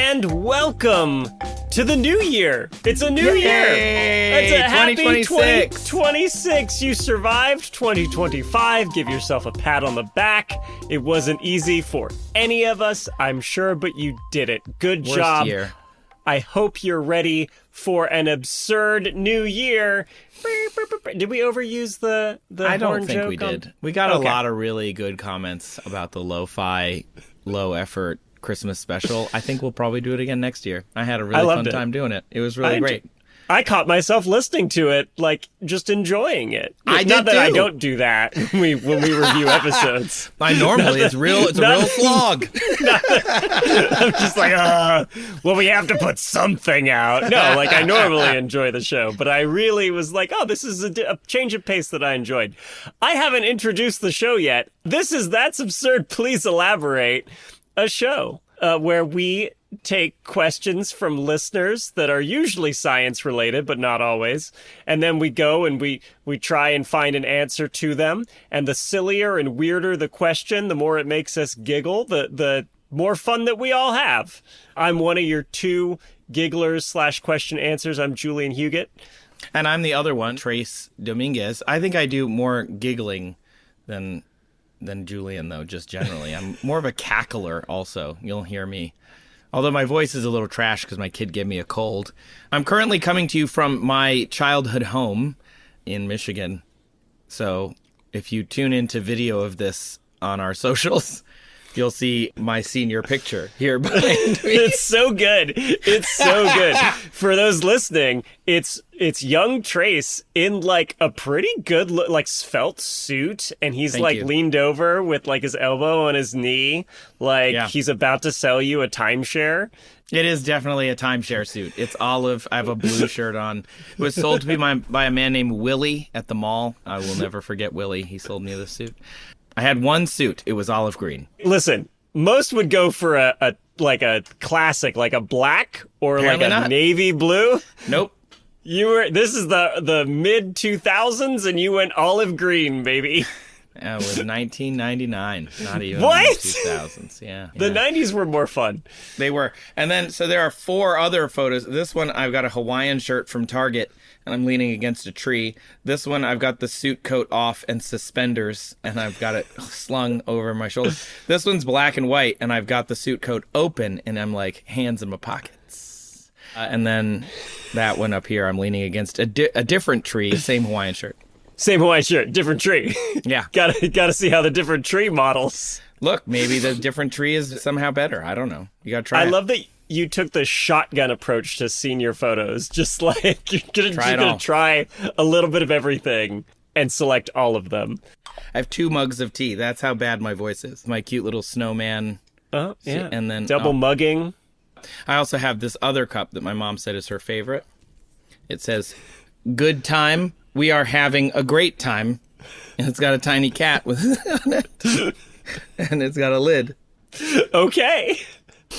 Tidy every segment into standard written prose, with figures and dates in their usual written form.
And welcome to the new year. It's a new year. It's a happy 2026. You survived 2025. Give yourself a pat on the back. It wasn't easy for any of us, I'm sure, but you did it. Good job. Year. I hope you're ready for an absurd new year. Did we overuse the I don't horn think joke we did. We got a lot of really good comments about the lo-fi, low-effort Christmas special. I think we'll probably do it again next year. I had a really fun time doing it. It was really great. I caught myself listening to it, like, just enjoying it. I Not that too. I don't do that when we review episodes. I normally, it's a real slog. I'm just like, well, we have to put something out. No, like, I normally enjoy the show, but I really was like, oh, this is a change of pace that I enjoyed. I haven't introduced the show yet. This is That's Absurd, Please Elaborate, a show where we take questions from listeners that are usually science related, but not always. And then we go and we try and find an answer to them. And the sillier and weirder the question, the more it makes us giggle, the more fun that we all have. I'm one of your two gigglers / question answers. I'm Julian Huguet. And I'm the other one, Trace Dominguez. I think I do more giggling than Julian, though, just generally. I'm more of a cackler also. You'll hear me. Although my voice is a little trash because my kid gave me a cold. I'm currently coming to you from my childhood home in Michigan. So if you tune into video of this on our socials, you'll see my senior picture here behind me. It's so good. It's so good. For those listening, it's young Trace in like a pretty good like svelte suit, and he's Thank like you. leaned over with like his elbow on his knee, like he's about to sell you a timeshare. It is definitely a timeshare suit. It's olive. I have a blue shirt on. It was sold to me by a man named Willie at the mall. I will never forget Willie. He sold me this suit. I had one suit. It was olive green. Listen, most would go for a classic, like a black or Apparently like a not. navy blue. Nope. This is the mid 2000s, and you went olive green, baby. It was 1999, not even What? 2000s. Yeah. The 90s were more fun. They were. And then, so there are 4 other photos. This one, I've got a Hawaiian shirt from Target, and I'm leaning against a tree. This one, I've got the suit coat off and suspenders, and I've got it slung over my shoulder. This one's black and white, and I've got the suit coat open, and I'm like, hands in my pockets. And then that one up here, I'm leaning against a different tree, same Hawaiian shirt. Same Hawaiian shirt, different tree. Yeah. Gotta see how the different tree models. Look, maybe the different tree is somehow better. I don't know. You gotta try it. I love that you took the shotgun approach to senior photos. Just like you're gonna try a little bit of everything and select all of them. I have 2 mugs of tea. That's how bad my voice is. My cute little snowman. Oh, yeah. And then double mugging. I also have this other cup that my mom said is her favorite. It says, "Good time. We are having a great time." And it's got a tiny cat with on it. And it's got a lid. Okay.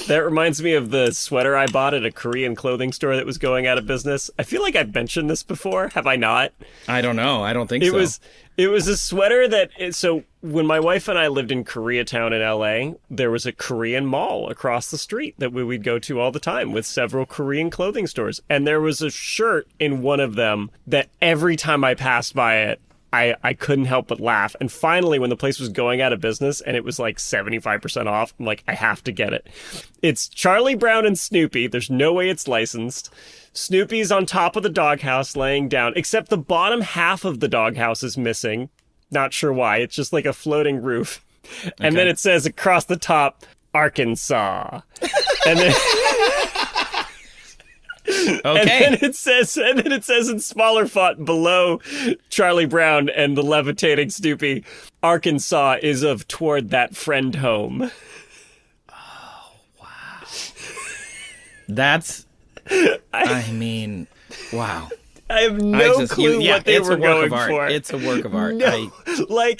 That reminds me of the sweater I bought at a Korean clothing store that was going out of business. I feel like I've mentioned this before. Have I not? I don't know. I don't think so. It was a sweater so when my wife and I lived in Koreatown in LA, there was a Korean mall across the street that we would go to all the time with several Korean clothing stores. And there was a shirt in one of them that every time I passed by it, I couldn't help but laugh. And finally, when the place was going out of business and it was like 75% off, I'm like, I have to get it. It's Charlie Brown and Snoopy. There's no way it's licensed. Snoopy's on top of the doghouse laying down, except the bottom half of the doghouse is missing. Not sure why. It's just like a floating roof. And then it says across the top, Arkansas. And then... Okay. And then it says in smaller font below Charlie Brown and the levitating Snoopy, Arkansas is of toward that friend home. Oh, wow. That's, wow. I have no clue what they were going for. It's a work of art. No,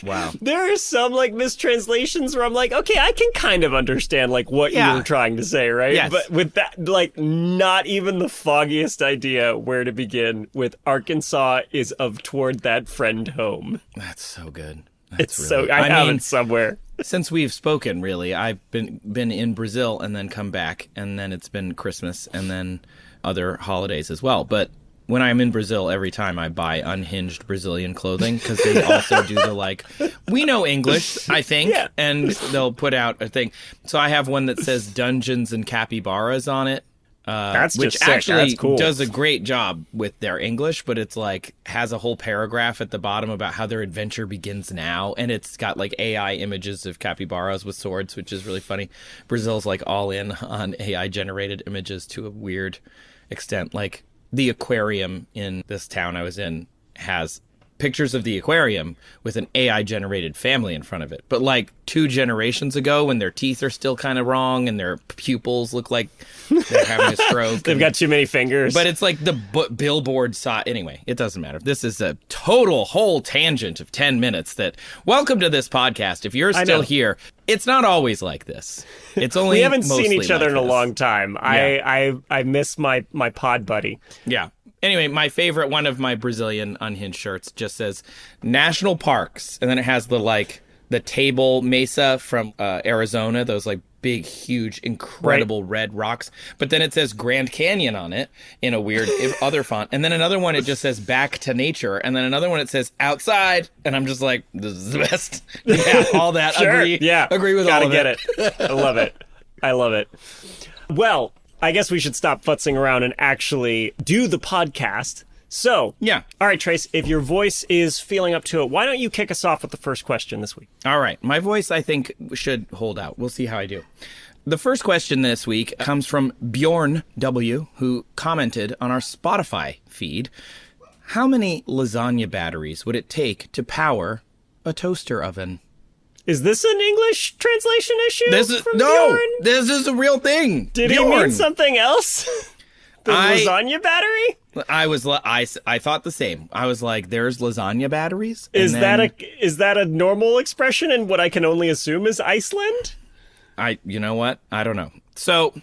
wow. There are some like mistranslations where I'm like, okay, I can kind of understand like what you were trying to say, right? Yes. But with that, like, not even the foggiest idea where to begin with Arkansas is of toward that friend home. That's so good. I have it somewhere. Since we've spoken, really, I've been in Brazil and then come back, and then it's been Christmas and then other holidays as well. But when I'm in Brazil, every time I buy unhinged Brazilian clothing, because they also do the we know English, I think, and they'll put out a thing. So I have one that says Dungeons and Capybaras on it. Which sick. actually That's cool. does a great job with their English, but it's has a whole paragraph at the bottom about how their adventure begins now, and it's got AI images of capybaras with swords, which is really funny. Brazil's all in on AI generated images to a weird extent. The aquarium in this town I was in has pictures of the aquarium with an AI generated family in front of it. But 2 generations ago, when their teeth are still kind of wrong and their pupils look like they're having a stroke. They've got too many fingers. But it's the billboard size. Anyway, it doesn't matter. This is a total whole tangent of 10 minutes welcome to this podcast. If you're still here, it's not always like this. It's only we haven't seen each other in a long time. Yeah. I miss my pod buddy. Yeah. Anyway, my favorite one of my Brazilian unhinged shirts just says National Parks, and then it has the table mesa from Arizona, those big, huge, incredible red rocks. But then it says Grand Canyon on it in a weird other font. And then another one, it just says Back to Nature. And then another one, it says Outside. And I'm just this is the best. Yeah, all that. Sure. Agree. Yeah. Agree with all of it. Gotta get it. I love it. I love it. Well, I guess we should stop futzing around and actually do the podcast. So, yeah. All right, Trace, if your voice is feeling up to it, why don't you kick us off with the first question this week? All right. My voice, I think, should hold out. We'll see how I do. The first question this week comes from Bjorn W., who commented on our Spotify feed. How many lasagna batteries would it take to power a toaster oven? Is this an English translation issue? This is a real thing. Did he mean something else? The lasagna battery? I thought the same. I was there's lasagna batteries? Is that a normal expression in what I can only assume is Iceland? You know what? I don't know. So,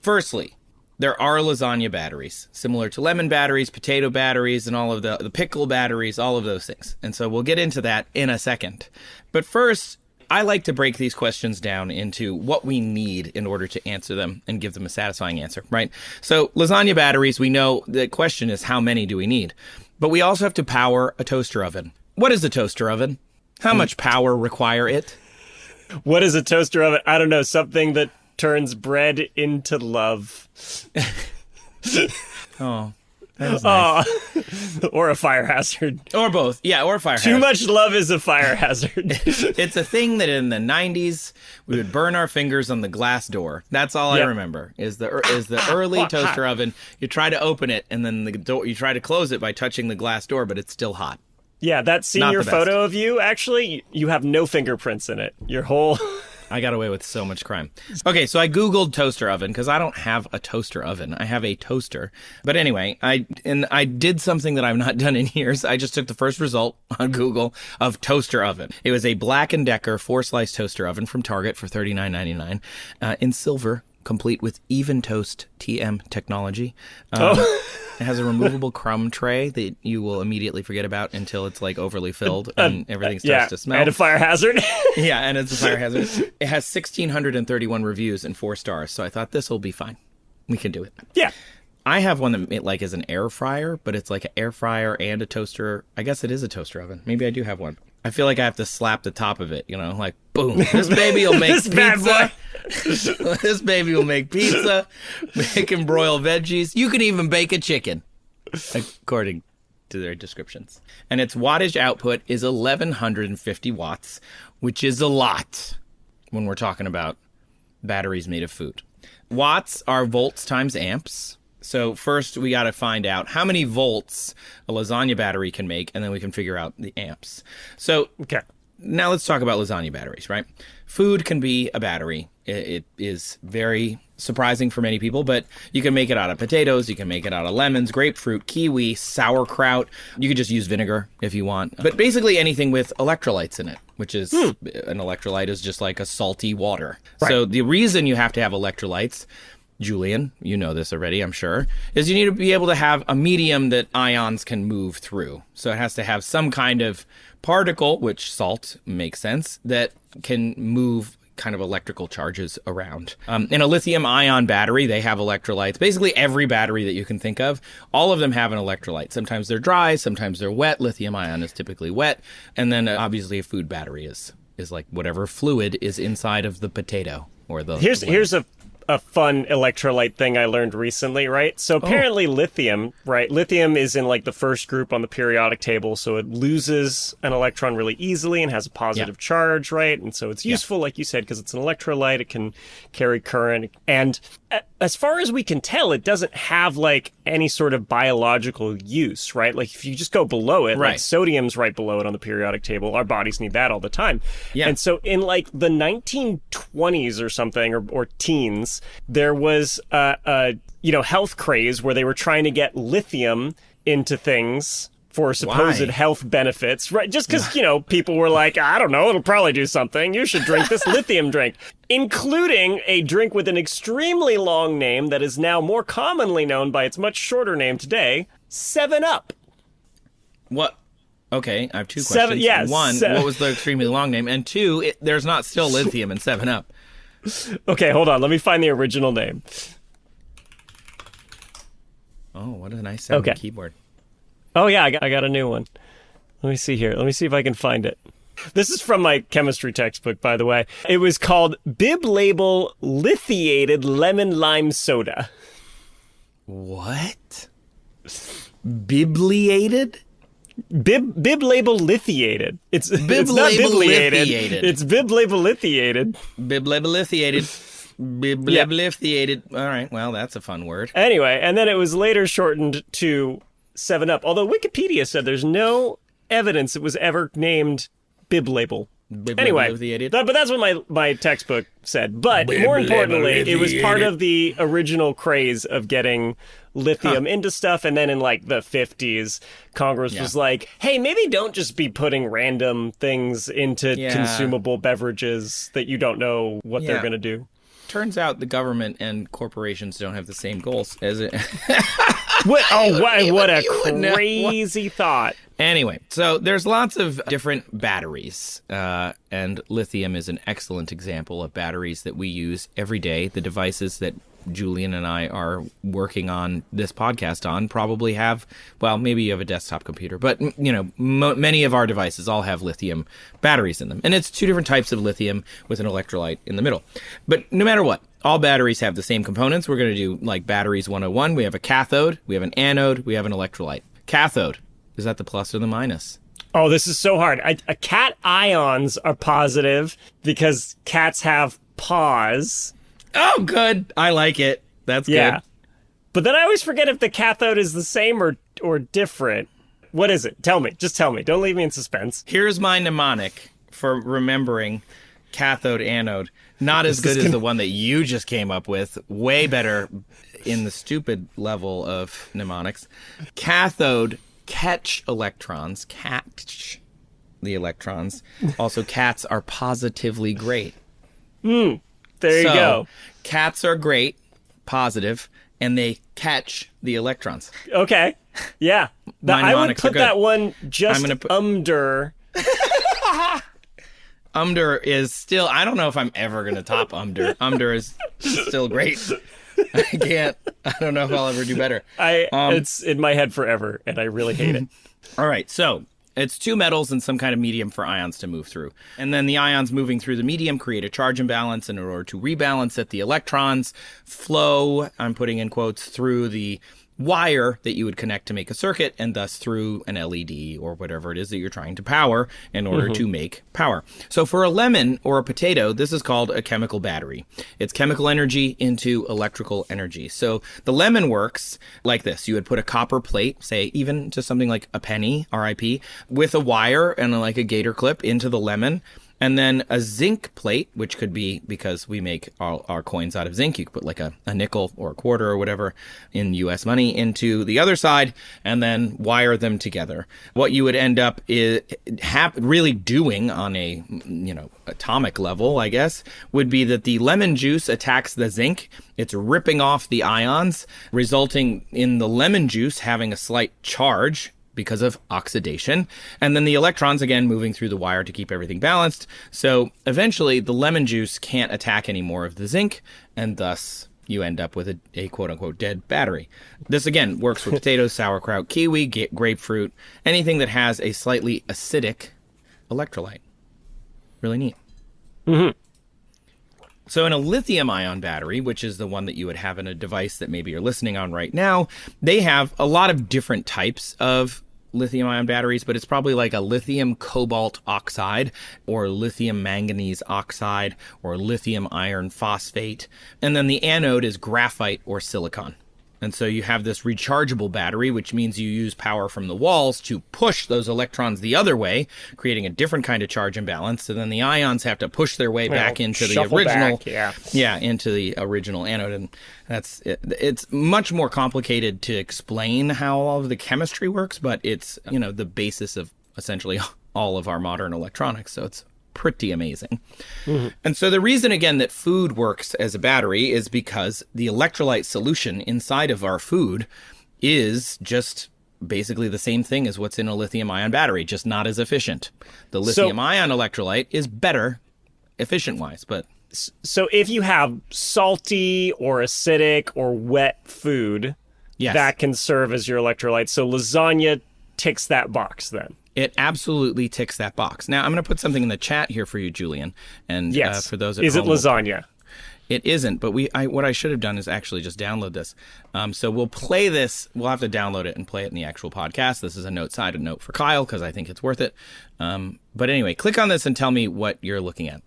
firstly, there are lasagna batteries, similar to lemon batteries, potato batteries, and all of the pickle batteries, all of those things. And so we'll get into that in a second. But first, I like to break these questions down into what we need in order to answer them and give them a satisfying answer, right? So lasagna batteries, we know the question is how many do we need? But we also have to power a toaster oven. What is a toaster oven? How much power require it? What is a toaster oven? I don't know, something that turns bread into love. Oh, that was nice. Or a fire hazard. Or both. Yeah, or a fire hazard. Too much love is a fire hazard. It's a thing that in the 90s, we would burn our fingers on the glass door. That's all I remember, is the early toaster oven. You try to open it, and then you try to close it by touching the glass door, but it's still hot. Yeah, that senior photo of you, actually, you have no fingerprints in it. Your whole... I got away with so much crime. Okay, so I Googled toaster oven because I don't have a toaster oven. I have a toaster. But anyway, I did something that I've not done in years. I just took the first result on Google of toaster oven. It was a Black & Decker 4-slice toaster oven from Target for $39.99 in silver, complete with even toast TM technology. It has a removable crumb tray that you will immediately forget about until it's overly filled and everything starts to smell. And a fire hazard. Yeah, and it's a fire hazard. It has 1,631 reviews and 4 stars, so I thought this will be fine. We can do it. Yeah. I have one that is an air fryer, but it's an air fryer and a toaster. I guess it is a toaster oven. Maybe I do have one. I feel like I have to slap the top of it, boom. This baby will make pizza. This baby will make pizza. Make and broil veggies. You can even bake a chicken, according to their descriptions. And its wattage output is 1,150 watts, which is a lot when we're talking about batteries made of food. Watts are volts times amps. So first we got to find out how many volts a lasagna battery can make, and then we can figure out the amps. So now let's talk about lasagna batteries, right? Food can be a battery. It is very surprising for many people, but you can make it out of potatoes, you can make it out of lemons, grapefruit, kiwi, sauerkraut. You could just use vinegar if you want. But basically anything with electrolytes in it, which is an electrolyte is just like a salty water. Right. So the reason you have to have electrolytes Julian, you know this already, I'm sure, is you need to be able to have a medium that ions can move through. So it has to have some kind of particle, which salt makes sense, that can move kind of electrical charges around. In a lithium-ion battery, they have electrolytes. Basically, every battery that you can think of, all of them have an electrolyte. Sometimes they're dry, sometimes they're wet. Lithium-ion is typically wet. And then obviously a food battery is like whatever fluid is inside of the potato or the... Here's a fun electrolyte thing I learned recently, right? So apparently lithium, right? Lithium is in like the first group on the periodic table, so it loses an electron really easily and has a positive charge, right? And so it's useful, like you said, because it's an electrolyte, it can carry current. And as far as we can tell, it doesn't have like any sort of biological use, right? Like if you just go below it, like sodium's right below it on the periodic table, our bodies need that all the time. Yeah. And so in like the 1920s or something, or teens, there was a health craze where they were trying to get lithium into things for supposed health benefits, right? Just because, people were like, I don't know, it'll probably do something. You should drink this lithium drink, including a drink with an extremely long name that is now more commonly known by its much shorter name today, 7-Up. What? Okay, I have two questions. One, what was the extremely long name? And two, there's not still lithium in 7-Up. Okay, hold on. Let me find the original name. Oh, what a nice sounding keyboard. Oh, yeah, I got a new one. Let me see here. Let me see if I can find it. This is from my chemistry textbook, by the way. It was called Bib Label Lithiated Lemon Lime Soda. What? Bibliated? Bib Label Lithiated. It's not bibliated. It's Bib Label Lithiated. Bib Label Lithiated. Bib Label Lithiated. All right, well, that's a fun word. Anyway, and then it was later shortened to 7-Up, although Wikipedia said there's no evidence it was ever named Bib Label. Anyway, but that's what my textbook said. But more importantly, it was part of the original craze of getting lithium into stuff. And then in like the 50s, Congress was like, hey, maybe don't just be putting random things into consumable beverages that you don't know what they're going to do. Turns out the government and corporations don't have the same goals as it. What a crazy thought. Anyway, so there's lots of different batteries, and lithium is an excellent example of batteries that we use every day. The devices that Julian and I are working on this podcast on probably have, well, maybe you have a desktop computer, but, many of our devices all have lithium batteries in them. And it's two different types of lithium with an electrolyte in the middle. But no matter what, all batteries have the same components. We're going to do like batteries 101. We have a cathode, we have an anode, we have an electrolyte. Cathode. Is that the plus or the minus? Oh, this is so hard. Cat ions are positive because cats have paws. Oh, good. I like it. That's good. But then I always forget if the cathode is the same or different. What is it? Tell me. Just tell me. Don't leave me in suspense. Here's my mnemonic for remembering cathode, anode. Not as good as the one that you just came up with. Way better in the stupid level of mnemonics. Cathode, catch electrons. Catch the electrons. Also, cats are positively great. There you go. Cats are great, positive, and they catch the electrons. Okay. Yeah. I would put that one just under. Umder is still, I don't know if I'm ever going to top Umder. Umder is still great. I don't know if I'll ever do better. It's in my head forever, and I really hate it. All right, so it's two metals and some kind of medium for ions to move through. And then the ions moving through the medium create a charge imbalance, and in order to rebalance it, the electrons flow, I'm putting in quotes, through the wire that you would connect to make a circuit, and thus through an LED or whatever it is that you're trying to power in order to make power. So for a lemon or a potato, this is called a chemical battery. It's chemical energy into electrical energy. So the lemon works like this. You would put a copper plate, say even just something like a penny, RIP, with a wire and like a gator clip into the lemon. And then a zinc plate, which could be, because we make all our coins out of zinc, you could put like a nickel or a quarter or whatever in U.S. money into the other side and then wire them together. What you would end up really doing on a, atomic level, I guess, would be that the lemon juice attacks the zinc. It's ripping off the ions, resulting in the lemon juice having a slight charge because of oxidation, and then the electrons again moving through the wire to keep everything balanced. So eventually the lemon juice can't attack any more of the zinc, and thus you end up with a quote-unquote dead battery. This again works with potatoes, sauerkraut, kiwi, grapefruit, anything that has a slightly acidic electrolyte. Really neat. Mm-hmm. So in a lithium-ion battery, which is the one that you would have in a device that maybe you're listening on right now, they have a lot of different types of lithium-ion batteries, but it's probably like a lithium cobalt oxide or lithium manganese oxide or lithium iron phosphate. And then the anode is graphite or silicon. And so you have this rechargeable battery, which means you use power from the walls to push those electrons the other way, creating a different kind of charge imbalance. So then the ions have to push their way back into the original, into the original anode. And it's much more complicated to explain how all of the chemistry works, but it's, the basis of essentially all of our modern electronics. So it's pretty amazing. Mm-hmm. And so the reason, again, that food works as a battery is because the electrolyte solution inside of our food is just basically the same thing as what's in a lithium-ion battery, just not as efficient. The lithium-ion electrolyte is better efficient-wise, but... So if you have salty or acidic or wet food, that can serve as your electrolyte. So lasagna ticks that box then. It absolutely ticks that box. Now, I'm going to put something in the chat here for you, Julian. And for those at home, is it lasagna? It isn't, but what I should have done is actually just download this. So we'll play this. We'll have to download it and play it in the actual podcast. This is a side note for Kyle because I think it's worth it. But anyway, click on this and tell me what you're looking at.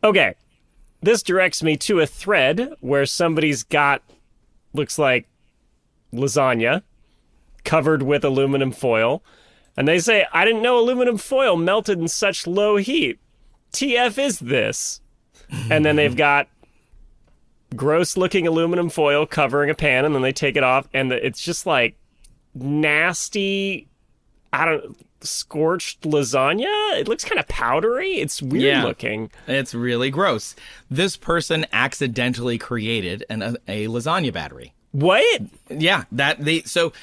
Okay. This directs me to a thread where somebody's got, looks like lasagna covered with aluminum foil. And they say, I didn't know aluminum foil melted in such low heat. TF is this? And then they've got gross-looking aluminum foil covering a pan, and then they take it off, and it's just like nasty, scorched lasagna? It looks kind of powdery. It's weird looking. It's really gross. This person accidentally created a lasagna battery. What? Yeah, so...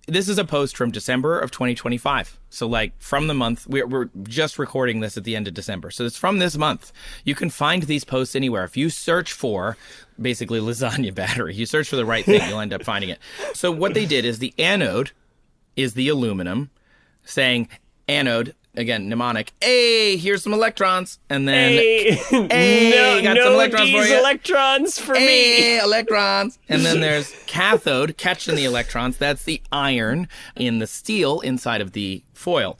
This is a post from December of 2025. So like from the month, we're just recording this at the end of December. So it's from this month. You can find these posts anywhere. If you search for basically lasagna battery, you search for the right thing, you'll end up finding it. So what they did is the anode is the aluminum, saying anode, again, mnemonic, hey, here's some electrons. And then, hey, got some electrons for you. Electrons for hey, me. Electrons. And then there's cathode, catching the electrons. That's the iron in the steel inside of the foil,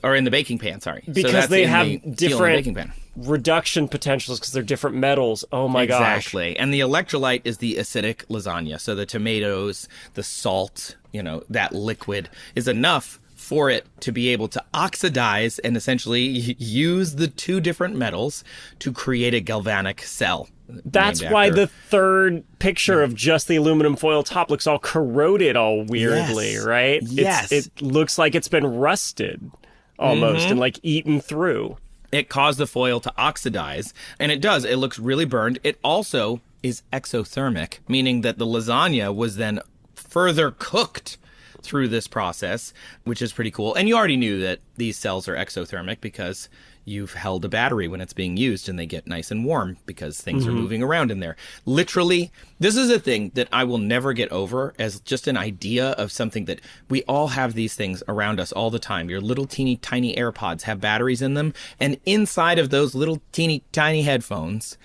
or in the baking pan, sorry. Because they have different reduction potentials because they're different metals. Oh my gosh. Exactly. And the electrolyte is the acidic lasagna. So the tomatoes, the salt, that liquid is enough for it to be able to oxidize and essentially use the two different metals to create a galvanic cell. That's why the third picture of just the aluminum foil top looks all corroded all weirdly, right? Yes. It looks like it's been rusted almost and like eaten through. It caused the foil to oxidize, and it does. It looks really burned. It also is exothermic, meaning that the lasagna was then further cooked through this process, which is pretty cool. And you already knew that these cells are exothermic because you've held a battery when it's being used and they get nice and warm because things are moving around in there. Literally, this is a thing that I will never get over as just an idea of something that we all have these things around us all the time. Your little teeny tiny AirPods have batteries in them, and inside of those little teeny tiny headphones,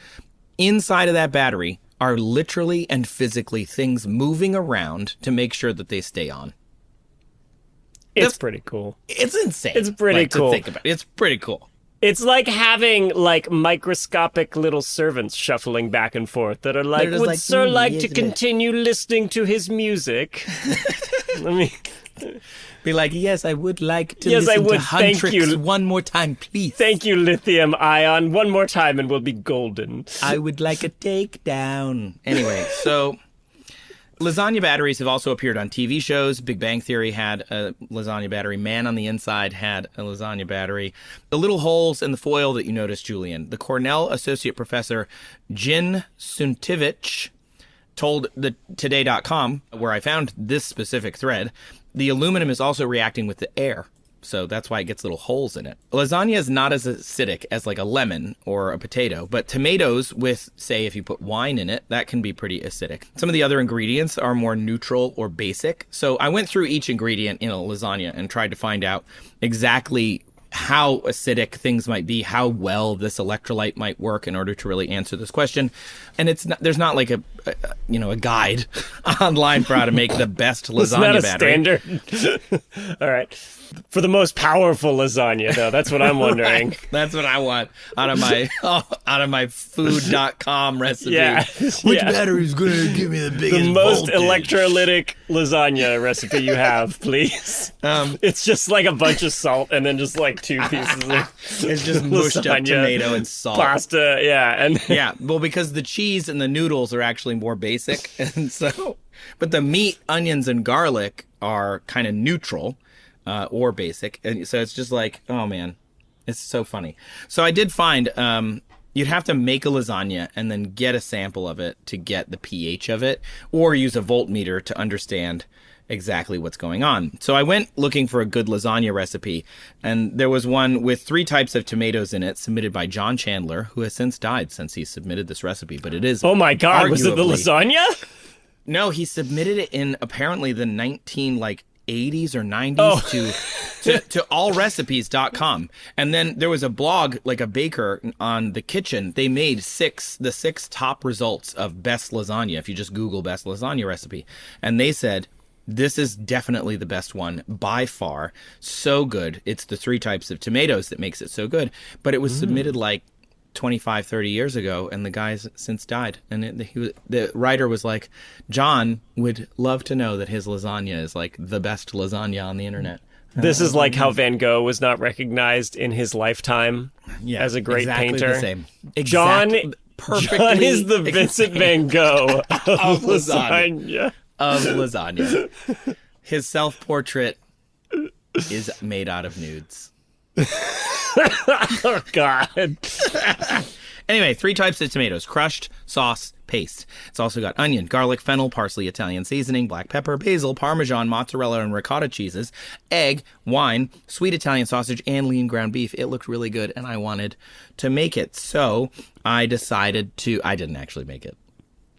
inside of that battery are literally and physically things moving around to make sure that they stay on. It's pretty cool. It's insane. It's pretty cool. To think about. It's pretty cool. It's like having microscopic little servants shuffling back and forth that are like, would Sir like to continue listening to his music? Let me Be like, yes, I would like to Yes, I listen would. to Thank Huntrix you. one more time, please. Thank you, lithium ion. One more time and we'll be golden. I would like a takedown. Anyway, so lasagna batteries have also appeared on TV shows. Big Bang Theory had a lasagna battery. Man on the Inside had a lasagna battery. The little holes in the foil that you noticed, Julian, the Cornell Associate Professor Jin Suntivich told the Today.com, where I found this specific thread, the aluminum is also reacting with the air. So that's why it gets little holes in it. Lasagna is not as acidic as like a lemon or a potato, but tomatoes with, say, if you put wine in it, that can be pretty acidic. Some of the other ingredients are more neutral or basic. So I went through each ingredient in a lasagna and tried to find out exactly how acidic things might be, how well this electrolyte might work in order to really answer this question. And it's not, there's not like a guide online for how to make the best lasagna battery. It's not a standard. All right. For the most powerful lasagna, though, that's what I'm wondering. Right. That's what I want out of my food.com recipe. Yeah. Which battery is going to give me the biggest The most voltage? electrolytic lasagna recipe you have, please. It's just like a bunch of salt and then just like 2 pieces of It's just mushed up lasagna, tomato and salt. pasta, yeah, and Yeah, well, because the cheese and the noodles are actually more basic, and so, but the meat, onions, and garlic are kind of neutral or basic, and so it's just like, oh man, it's so funny. So I did find you'd have to make a lasagna and then get a sample of it to get the pH of it, or use a voltmeter to understand exactly what's going on. So I went looking for a good lasagna recipe, and there was one with 3 types of tomatoes in it, submitted by John Chandler, who has since died since he submitted this recipe. But it is, oh my god, was it the lasagna? No, he submitted it in apparently the 80s or 90s to allrecipes.com. And then there was a blog, like a baker on the kitchen. They made the 6 top results of best lasagna, if you just Google best lasagna recipe. And they said, this is definitely the best one by far. So good. It's the 3 types of tomatoes that makes it so good. But it was submitted like 25, 30 years ago, and the guy's since died. And the writer was like, John would love to know that his lasagna is like the best lasagna on the internet. This is like how Van Gogh was not recognized in his lifetime as a great exactly painter. The same. John is the explained. Vincent Van Gogh of lasagna. Of lasagna. His self-portrait is made out of nudes. Oh, God. Anyway, 3 types of tomatoes: crushed, sauce, paste. It's also got onion, garlic, fennel, parsley, Italian seasoning, black pepper, basil, Parmesan, mozzarella, and ricotta cheeses, egg, wine, sweet Italian sausage, and lean ground beef. It looked really good, and I wanted to make it. So I decided to... I didn't actually make it.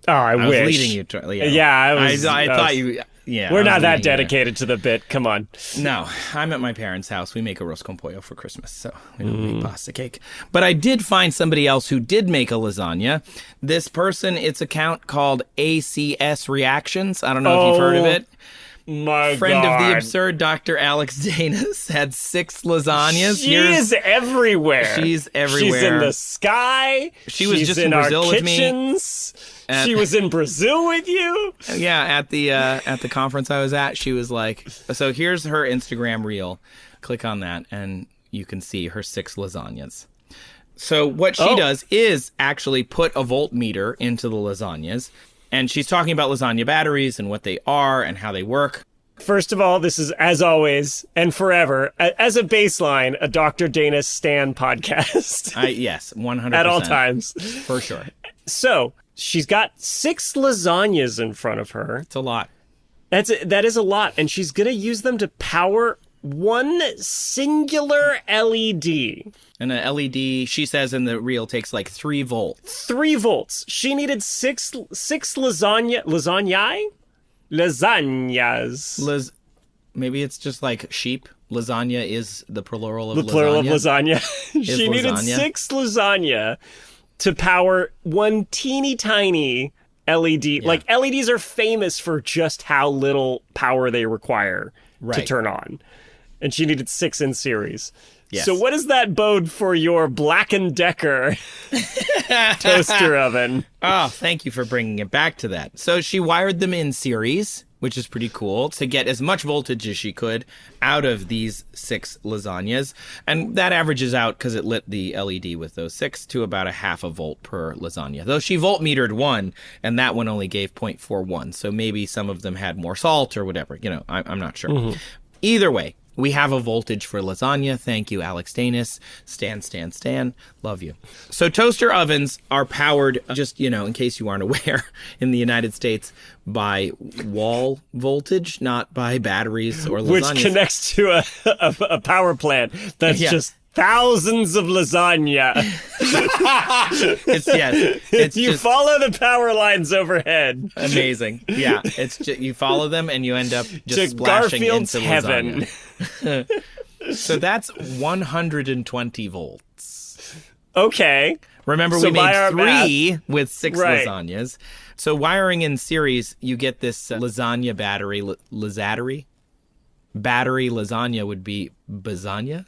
Oh, I wish. was leading you to... I thought you... Yeah, we're not that dedicated to the bit. Come on. No, I'm at my parents' house. We make arroz con pollo for Christmas, so we don't make pasta cake. But I did find somebody else who did make a lasagna. This person, its account called ACS Reactions. I don't know if you've heard of it. My Friend God. of the absurd Dr. Alex Danis had 6 lasagnas. She is everywhere. She's everywhere. She's in the sky. She was She's just in Brazil our with me. kitchens. She was in Brazil with you. Yeah, at the conference I was at, she was like, so here's her Instagram reel. Click on that and you can see her 6 lasagnas. So what she does is actually put a voltmeter into the lasagnas, and she's talking about lasagna batteries and what they are and how they work. First of all, this is, as always and forever, as a baseline, a Dr. Dana Stan podcast. Yes, 100%. At all times. For sure. So, she's got 6 lasagnas in front of her. It's a lot. That is a lot, and she's going to use them to power one singular LED. And an LED, she says in the reel, takes like 3 volts. 3 volts. She needed six lasagnas. Maybe it's just like sheep. Lasagna is the plural of lasagna. The plural of lasagna. She needed lasagna. 6 lasagna to power one teeny tiny LED. Yeah. Like, LEDs are famous for just how little power they require to turn on. And she needed 6 in series. Yes. So what does that bode for your Black & Decker toaster oven? Oh, thank you for bringing it back to that. So she wired them in series which is pretty cool, to get as much voltage as she could out of these 6 lasagnas. And that averages out, because it lit the LED with those 6, to about a half a volt per lasagna. Though she voltmetered one, and that one only gave 0.41. So maybe some of them had more salt or whatever. I'm not sure. Either way, we have a voltage for lasagna. Thank you, Alex Danis. Stan. Love you. So toaster ovens are powered, just, in case you aren't aware, in the United States by wall voltage, not by batteries or lasagnas. Which connects to a power plant that's just thousands of lasagna. It's you just follow the power lines overhead. Amazing. Yeah, it's just, you follow them and you end up just to splashing Garfield's into heaven. Lasagna. So that's 120 volts. Okay. Remember, So we by made our 3 with 6 Right. lasagnas. So wiring in series, you get this lasagna battery. Battery lasagna would be bazania.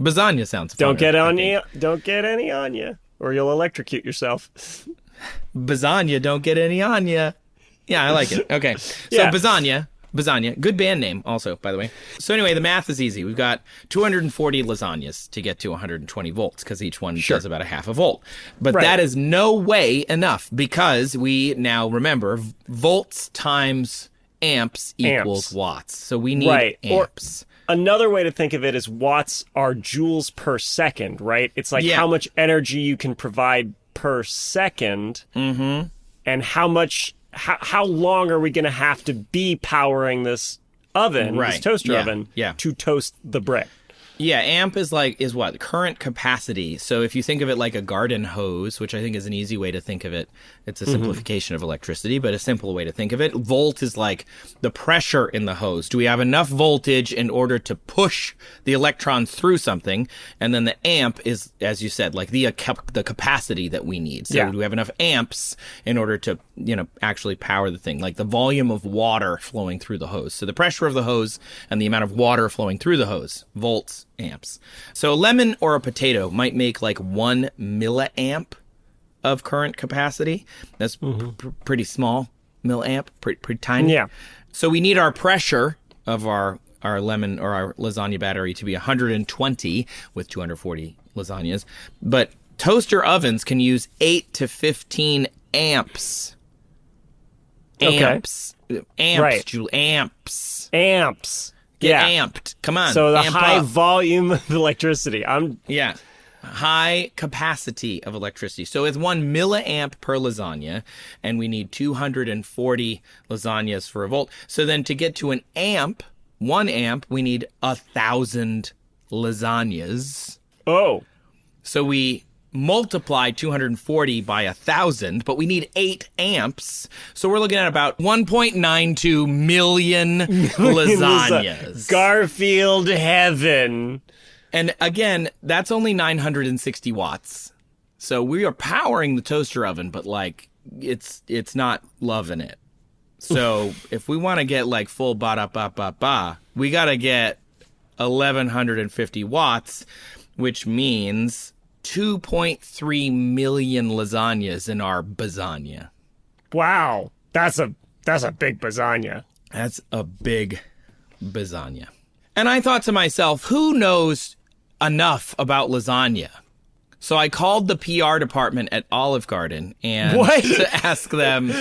Bazania sounds funner, Don't get I on think. you. Don't get any on you, or you'll electrocute yourself. Bazania, don't get any on ya. Yeah, I like it. Okay. So Yeah. Bazania, good band name also, by the way. So anyway, the math is easy. We've got 240 lasagnas to get to 120 volts, because each one does about a half a volt. But Right. that is no way enough, because we now remember volts times amps equals watts. So we need amps. Another way to think of it is watts are joules per second, right? It's like how much energy you can provide per second, and how long are we going to have to be powering this oven, this toaster oven, to toast the bread? Yeah, amp is what? Current capacity. So if you think of it like a garden hose, which I think is an easy way to think of it, it's a simplification of electricity, but a simple way to think of it. Volt is like the pressure in the hose. Do we have enough voltage in order to push the electrons through something? And then the amp is, as you said, like the capacity that we need. So do we have enough amps in order to, actually power the thing? Like the volume of water flowing through the hose. So the pressure of the hose and the amount of water flowing through the hose. Volts, amps. So a lemon or a potato might make like 1 milliamp of current capacity. That's pretty small. Milliamp, pretty tiny. Yeah. So we need our pressure of our lemon or our lasagna battery to be 120 with 240 lasagnas. But toaster ovens can use 8 to 15 amps. Amps. Right. Amps. Amps. Get amped. Come on. So the amp high up. volume of electricity. High capacity of electricity. So it's 1 milliamp per lasagna, and we need 240 lasagnas for a volt. So then to get to 1 amp, we need 1,000 lasagnas. Oh. So we multiply 240 by 1,000, but we need 8 amps. So we're looking at about 1.92 million lasagnas. Garfield heaven. And again, that's only 960 watts. So we are powering the toaster oven, but it's not loving it. So if we want to get full ba-da-ba-ba-ba, we got to get 1,150 watts, which means 2.3 million lasagnas in our bazania. Wow. That's a big lasagna. That's a big bazania. And I thought to myself, who knows enough about lasagna? So I called the PR department at Olive Garden and to ask them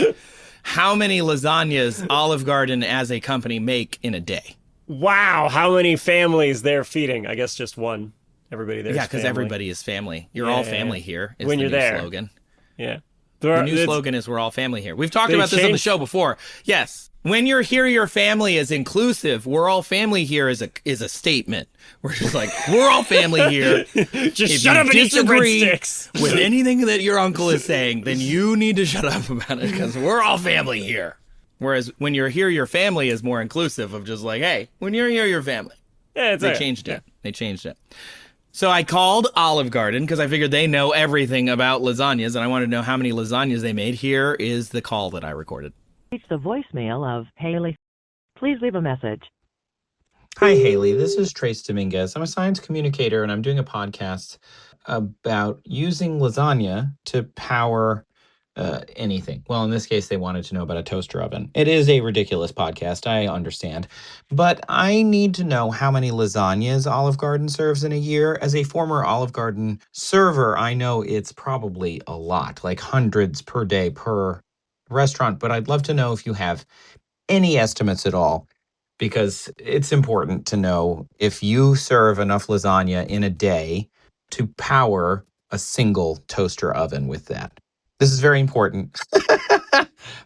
how many lasagnas Olive Garden as a company make in a day. Wow. How many families they're feeding? I guess just one. Everybody there. Yeah, because everybody is family. You're all family here. Is when the you're new there. Slogan. Yeah. The new slogan is "We're all family here." We've talked about this on the show before. Yes, when you're here, your family is inclusive. "We're all family here" is a statement. We're just like, we're all family here. Just if shut up and eat your disagree breadsticks. with anything that your uncle is saying, then you need to shut up about it, because we're all family here. Whereas when you're here, your family is more inclusive of just like, hey, when you're here, your family. Yeah, They changed it. They changed it. So I called Olive Garden because I figured they know everything about lasagnas, and I wanted to know how many lasagnas they made. Here is the call that I recorded. Reach the voicemail of Haley. Please leave a message. Hi, Haley. This is Trace Dominguez. I'm a science communicator, and I'm doing a podcast about using lasagna to power anything. Well, in this case, they wanted to know about a toaster oven. It is a ridiculous podcast, I understand. But I need to know how many lasagnas Olive Garden serves in a year. As a former Olive Garden server, I know it's probably a lot, like hundreds per day per restaurant. But I'd love to know if you have any estimates at all, because it's important to know if you serve enough lasagna in a day to power a single toaster oven with that. This is very important.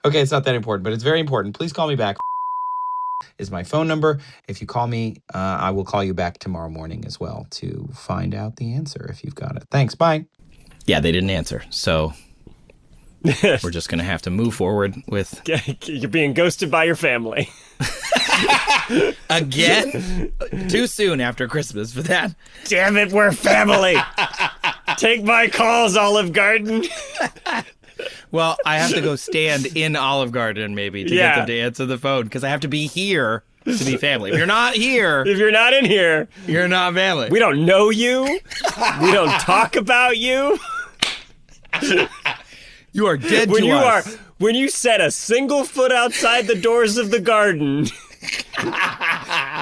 Okay, it's not that important, but it's very important. Please call me back. Is my phone number. If you call me, I will call you back tomorrow morning as well to find out the answer if you've got it. Thanks. Bye. Yeah, they didn't answer. So we're just going to have to move forward with... You're being ghosted by your family. Again? Too soon after Christmas for that. Damn it, we're family. Take my calls, Olive Garden. Well, I have to go stand in Olive Garden maybe to get them to answer the phone because I have to be here to be family. If you're not here... If you're not in here... You're not family. We don't know you. We don't talk about you. You are dead to us. When you set a single foot outside the doors of the garden,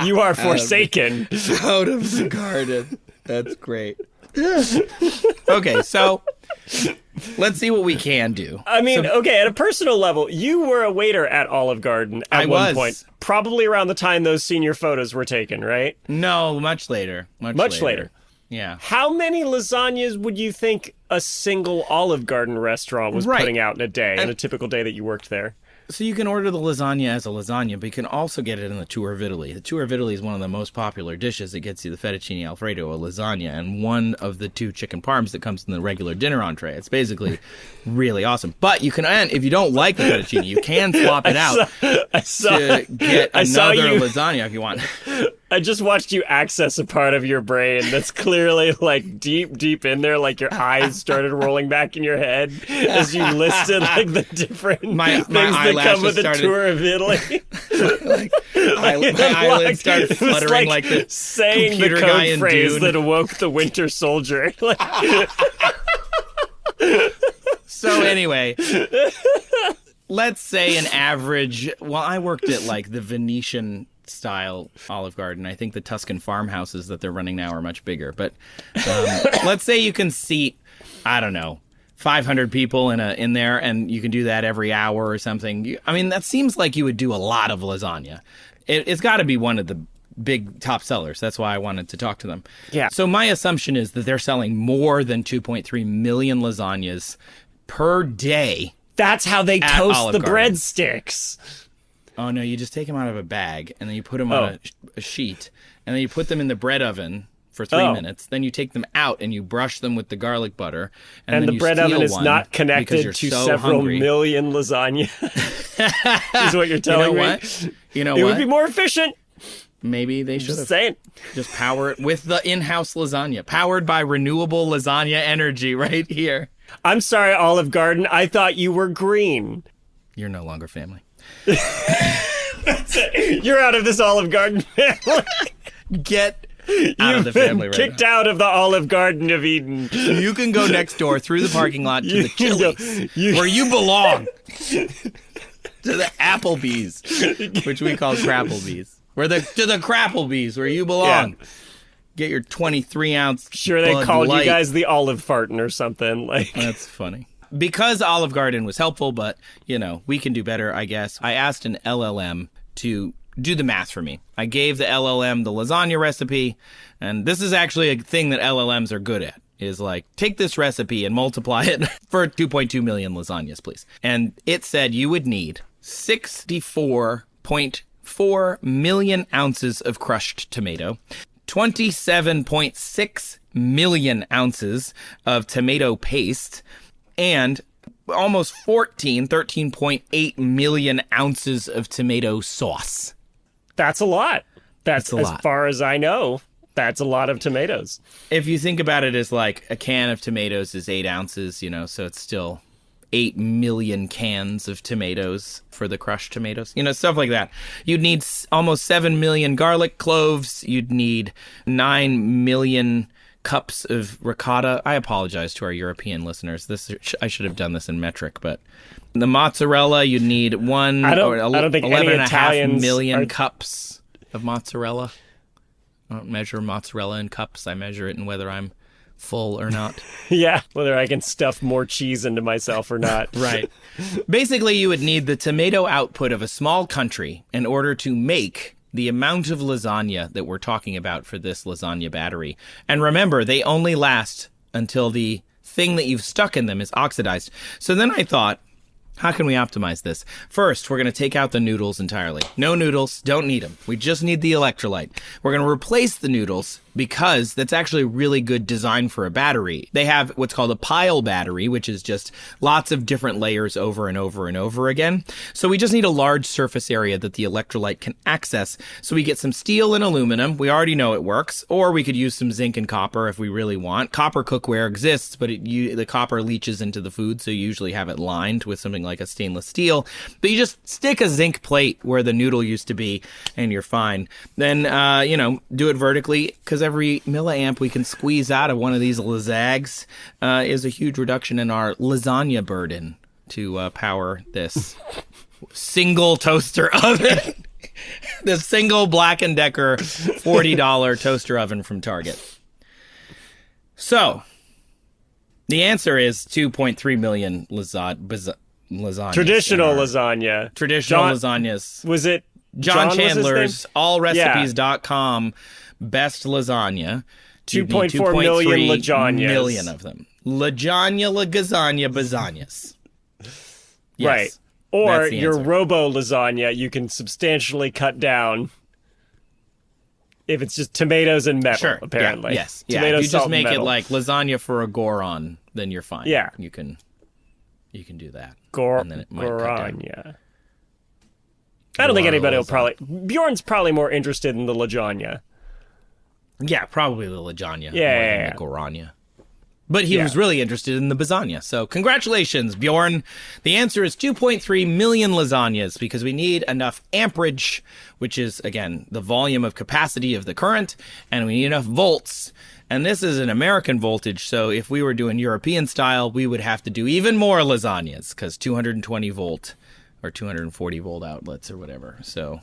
you are forsaken. Out of the garden. That's great. Okay, so let's see what we can do. I mean, okay, at a personal level, you were a waiter at Olive Garden at one point. Probably around the time those senior photos were taken, right? No, much later. Much later. Yeah. How many lasagnas would you think a single Olive Garden restaurant was putting out in a day, in a typical day that you worked there? So you can order the lasagna as a lasagna, but you can also get it in the Tour of Italy. The Tour of Italy is one of the most popular dishes. It gets you the fettuccine alfredo, a lasagna, and one of the 2 chicken parms that comes in the regular dinner entree. It's basically really awesome. But you can, and if you don't like the fettuccine, you can swap it out to get another lasagna if you want. I just watched you access a part of your brain that's clearly like deep in there, like your eyes started rolling back in your head as you listed like the different things that come with the Tour of Italy. My eyelids started fluttering like the saying computer the guy code in phrase Dune. that awoke the Winter Soldier. So anyway, let's say an average. Well, I worked at like the Venetian style Olive Garden. I think the Tuscan farmhouses that they're running now are much bigger. But let's say you can seat, I don't know, 500 people in there, and you can do that every hour or something. I mean, that seems like you would do a lot of lasagna. It's got to be one of the big top sellers. That's why I wanted to talk to them. Yeah. So my assumption is that they're selling more than 2.3 million lasagnas per day. That's how they toast Olive the Garden. breadsticks. Oh, no, you just take them out of a bag, and then you put them on a sheet, and then you put them in the bread oven for 3 minutes. Then you take them out, and you brush them with the garlic butter. And then the you bread steal oven is one not because connected you're to so several hungry. million lasagna. Is what you're telling me. You know it what? would be more efficient. Maybe they should Just have saying. just power it with the in-house lasagna, powered by renewable lasagna energy right here. I'm sorry, Olive Garden. I thought you were green. You're no longer family. That's it. You're out of this Olive Garden family. Get out of the family right kicked now. out of the Olive Garden of Eden. You can go next door through the parking lot to the Chili's, where you belong. To the Applebee's, which we call Crapplebee's. To the Crapplebee's, where you belong. Yeah. Get your 23-ounce Sure, they Bud called Light. you guys the Olive Fartin or something. Like That's funny. Because Olive Garden was helpful, but, we can do better, I guess. I asked an LLM to do the math for me. I gave the LLM the lasagna recipe, and this is actually a thing that LLMs are good at, is like, take this recipe and multiply it for 2.2 million lasagnas, please. And it said you would need 64.4 million ounces of crushed tomato, 27.6 million ounces of tomato paste, and almost 13.8 million ounces of tomato sauce. that's a lot. That's a as lot. far as I know. That's a lot of tomatoes. If you think about it as like a can of tomatoes is 8 ounces, so it's still 8 million cans of tomatoes for the crushed tomatoes, stuff like that. You'd need almost 7 million garlic cloves. You'd need 9 million cups of ricotta. I apologize to our European listeners. I should have done this in metric, but the mozzarella, you need I don't think any 11.5 Italians million cups of mozzarella. I don't measure mozzarella in cups. I measure it in whether I'm full or not. Yeah, whether I can stuff more cheese into myself or not. Right. Basically, you would need the tomato output of a small country in order to make the amount of lasagna that we're talking about for this lasagna battery. And remember, they only last until the thing that you've stuck in them is oxidized. So then I thought, how can we optimize this? First, we're going to take out the noodles entirely. No noodles, don't need them. We just need the electrolyte. We're going to replace the noodles because that's actually a really good design for a battery. They have what's called a pile battery, which is just lots of different layers over and over and over again. So we just need a large surface area that the electrolyte can access. So we get some steel and aluminum. We already know it works. Or we could use some zinc and copper if we really want. Copper cookware exists, but the copper leaches into the food, so you usually have it lined with something like a stainless steel. But you just stick a zinc plate where the noodle used to be, and you're fine. Then, do it vertically, because every milliamp we can squeeze out of one of these lasags is a huge reduction in our lasagna burden to power this single toaster oven. The single Black & Decker $40 toaster oven from Target. So, the answer is 2.3 million lasagnas. Traditional lasagna. Traditional lasagnas. Was it John was his Chandler's name? allrecipes.com best lasagna. 2.4 million lasagnas. Million of them. Lasagna, bazanias. Yes, right. Or that's the your answer. robo lasagna, you can substantially cut down if it's just tomatoes and metal, Sure. apparently. Yeah. Yes. Yeah. Tomatoes, If you salt, just and make it metal. like lasagna for a goron, then you're fine. Yeah. You can do that. Gor- and then it might cut down. Gorania. I don't think anybody will Lasagna. probably... Bjorn's probably more interested in the lasagna. Yeah, probably the lasagna. Yeah, more yeah, than yeah. the gorania. But he was really interested in the lasagna. So congratulations, Bjorn. The answer is 2.3 million lasagnas because we need enough amperage, which is, again, the volume of capacity of the current, and we need enough volts. And this is an American voltage, so if we were doing European style, we would have to do even more lasagnas because 220 volt or 240 volt outlets or whatever. So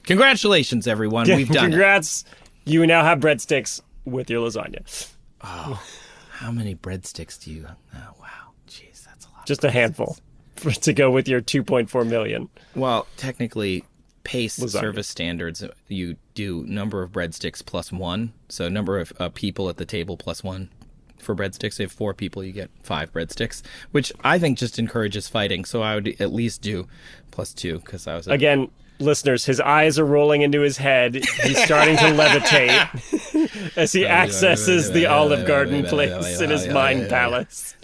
congratulations, everyone. We've done Congrats. You now have breadsticks with your lasagna. Oh, how many breadsticks do you... Oh, wow. Jeez, that's a lot. Just a handful to go with your 2.4 million. Well, technically, PACE Lasagna. service standards, you do number of breadsticks plus one. So number of people at the table plus one. For breadsticks, if 4 people, you get 5 breadsticks, which I think just encourages fighting. So I would at least do plus 2 because I was... Again, listeners, his eyes are rolling into his head. He's starting to levitate as he accesses the Olive Garden place in his mind palace.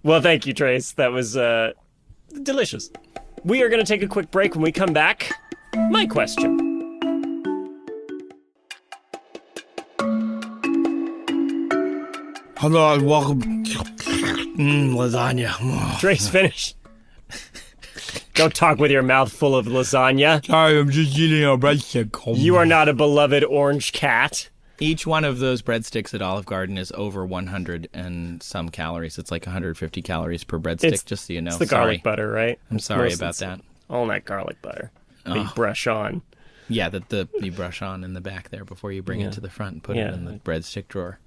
Well, thank you, Trace. That was delicious. We are going to take a quick break. When we come back, my question. Hello and welcome. Lasagna. Trace, finish. Don't talk with your mouth full of lasagna. Sorry, I'm just eating a breadstick. You are not a beloved orange cat. Each one of those breadsticks at Olive Garden is over 100 and some calories. It's like 150 calories per breadstick, just so you know. It's the Sorry. garlic butter, right? I'm sorry Most- about it's that. All that garlic butter. That you brush on. Yeah, that you brush on in the back there before you bring it to the front and put it in the breadstick drawer.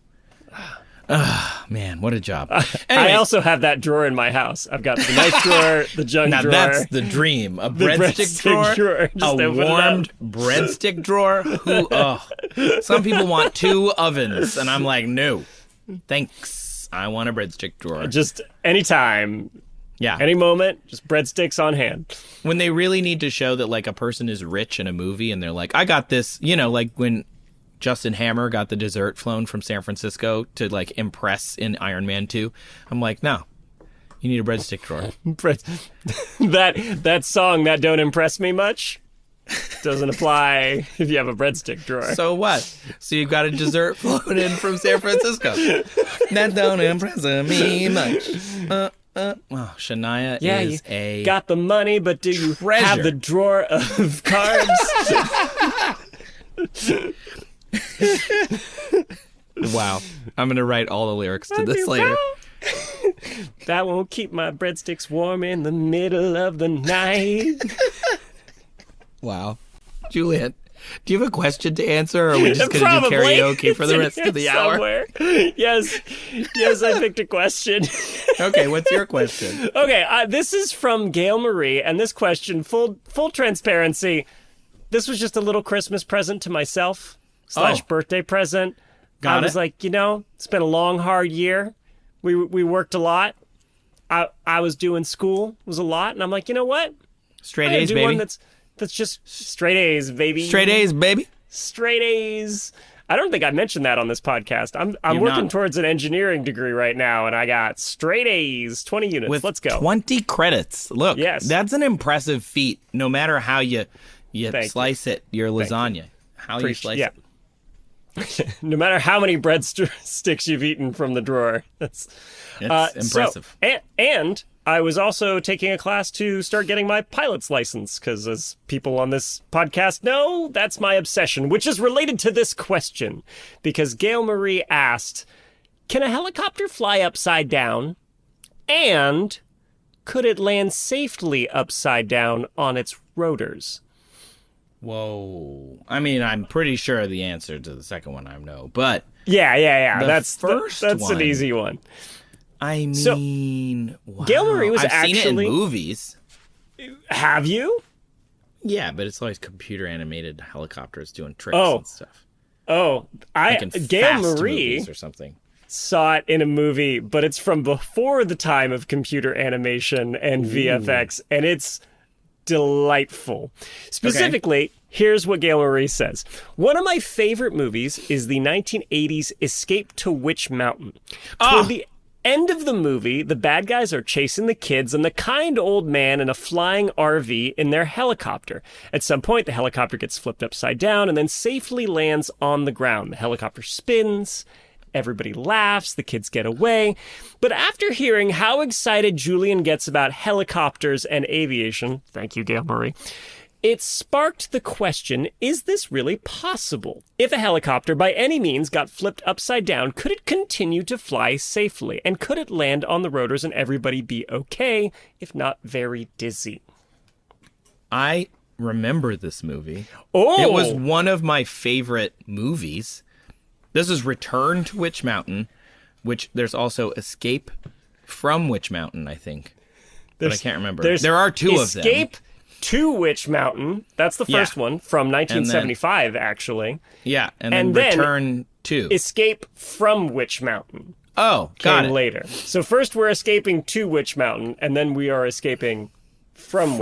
Man, what a job. Anyway, I also have that drawer in my house. I've got the knife drawer, the junk now drawer. that's the dream. A breadstick drawer, Just a open it up. warmed breadstick drawer. Some people want 2 ovens, and I'm like, no, thanks. I want a breadstick drawer. Just anytime, Yeah. any moment, just breadsticks on hand. When they really need to show that like a person is rich in a movie and they're like, I got this, like when Justin Hammer got the dessert flown from San Francisco to like impress in Iron Man 2. I'm like, no, you need a breadstick drawer. That song, that don't impress me much, doesn't apply if you have a breadstick drawer. So what? So you've got a dessert flown in from San Francisco. That don't impress me much. Well, Shania Yeah, is you a got the money, but do you treasure. have the drawer of cards? Wow. I'm going to write all the lyrics to this later. That won't keep my breadsticks warm in the middle of the night. Wow. Julian, do you have a question to answer, or are we just going to do karaoke for the rest of the hour? Somewhere. Yes, I picked a question. Okay, what's your question? Okay, this is from Gail Marie, and this question, full transparency, this was just a little Christmas present to myself / birthday present. I was like, it's been a long, hard year. We worked a lot. I was doing school. It was a lot, and I'm like, you know what? Straight A's, baby. One that's just straight A's, baby. Straight A's, baby. Straight A's. I don't think I mentioned that on this podcast. I'm working towards an engineering degree right now, and I got straight A's, 20 units. Let's go. 20 credits. Look, yes. That's an impressive feat, no matter how you slice it, your lasagna. How you slice it. No matter how many breadsticks you've eaten from the drawer. It's impressive. And I was also taking a class to start getting my pilot's license, because as people on this podcast know, that's my obsession, which is related to this question. Because Gail Marie asked, can a helicopter fly upside down? And could it land safely upside down on its rotors? Whoa. I mean, I'm pretty sure the answer to the second one I know, but... Yeah. That's one, an easy one. I mean, wow. Gail Marie was I've seen it in movies. Have you? Yeah, but it's always computer animated helicopters doing tricks and stuff. Oh, Gail Marie or something. Saw it in a movie, but it's from before the time of computer animation and VFX, and it's delightful. Specifically, here's what Gail Marie says. One of my favorite movies is the 1980s Escape to Witch Mountain. Toward the end of the movie, the bad guys are chasing the kids and the kind old man in a flying RV in their helicopter. At some point, the helicopter gets flipped upside down and then safely lands on the ground. The helicopter spins. Everybody laughs, the kids get away. But after hearing how excited Julian gets about helicopters and aviation, thank you, Gail Marie, it sparked the question, is this really possible? If a helicopter by any means got flipped upside down, could it continue to fly safely? And could it land on the rotors and everybody be okay, if not very dizzy? I remember this movie. Oh! It was one of my favorite movies. This is Return to Witch Mountain, which there's also Escape from Witch Mountain, I think. But I can't remember. There are two of them. Escape to Witch Mountain. That's the first one from 1975, actually. Yeah, and then Return to. Escape from Witch Mountain. Oh, got it. Came later. So first we're escaping to Witch Mountain, and then we are escaping from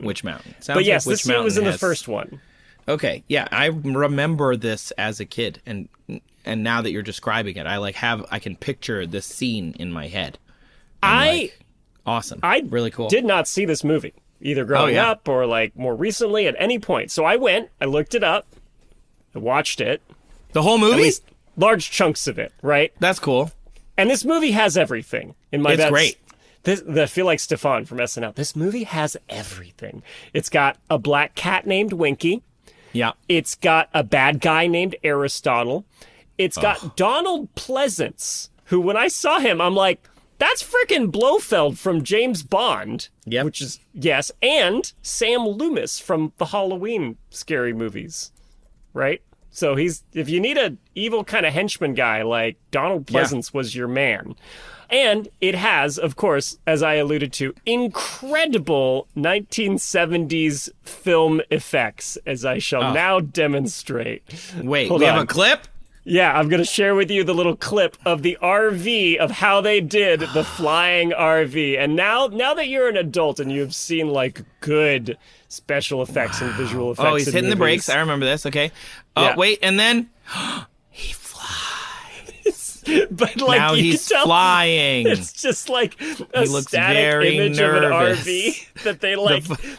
Witch Mountain. Sounds but yes, like this scene was in the first one. Okay, yeah, I remember this as a kid, and now that you're describing it, I can picture this scene in my head. Awesome. Really cool. Did not see this movie, either growing up or more recently at any point. So I looked it up, I watched it. The whole movie? At least large chunks of it, right? That's cool. And this movie has everything. It's great. I feel like Stefan from SNL. This movie has everything. It's got a black cat named Winky. Yeah. It's got a bad guy named Aristotle. It's got Donald Pleasance, who when I saw him, I'm like, that's frickin' Blofeld from James Bond. Yep. Which is, yes, and Sam Loomis from the Halloween scary movies, right? So if you need a evil kind of henchman guy, like Donald Pleasance was your man. And it has, of course, as I alluded to, incredible 1970s film effects, as I shall now demonstrate. Wait, Hold we on. have a clip? Yeah, I'm going to share with you the little clip of the RV, of how they did the flying RV. And now that you're an adult and you've seen good special effects and visual effects. Oh, he's hitting the brakes. I remember this. Okay. Oh, Yeah. Wait, and then he flies. But now you he's can tell flying. It's just a He looks static very image nervous. of an RV that they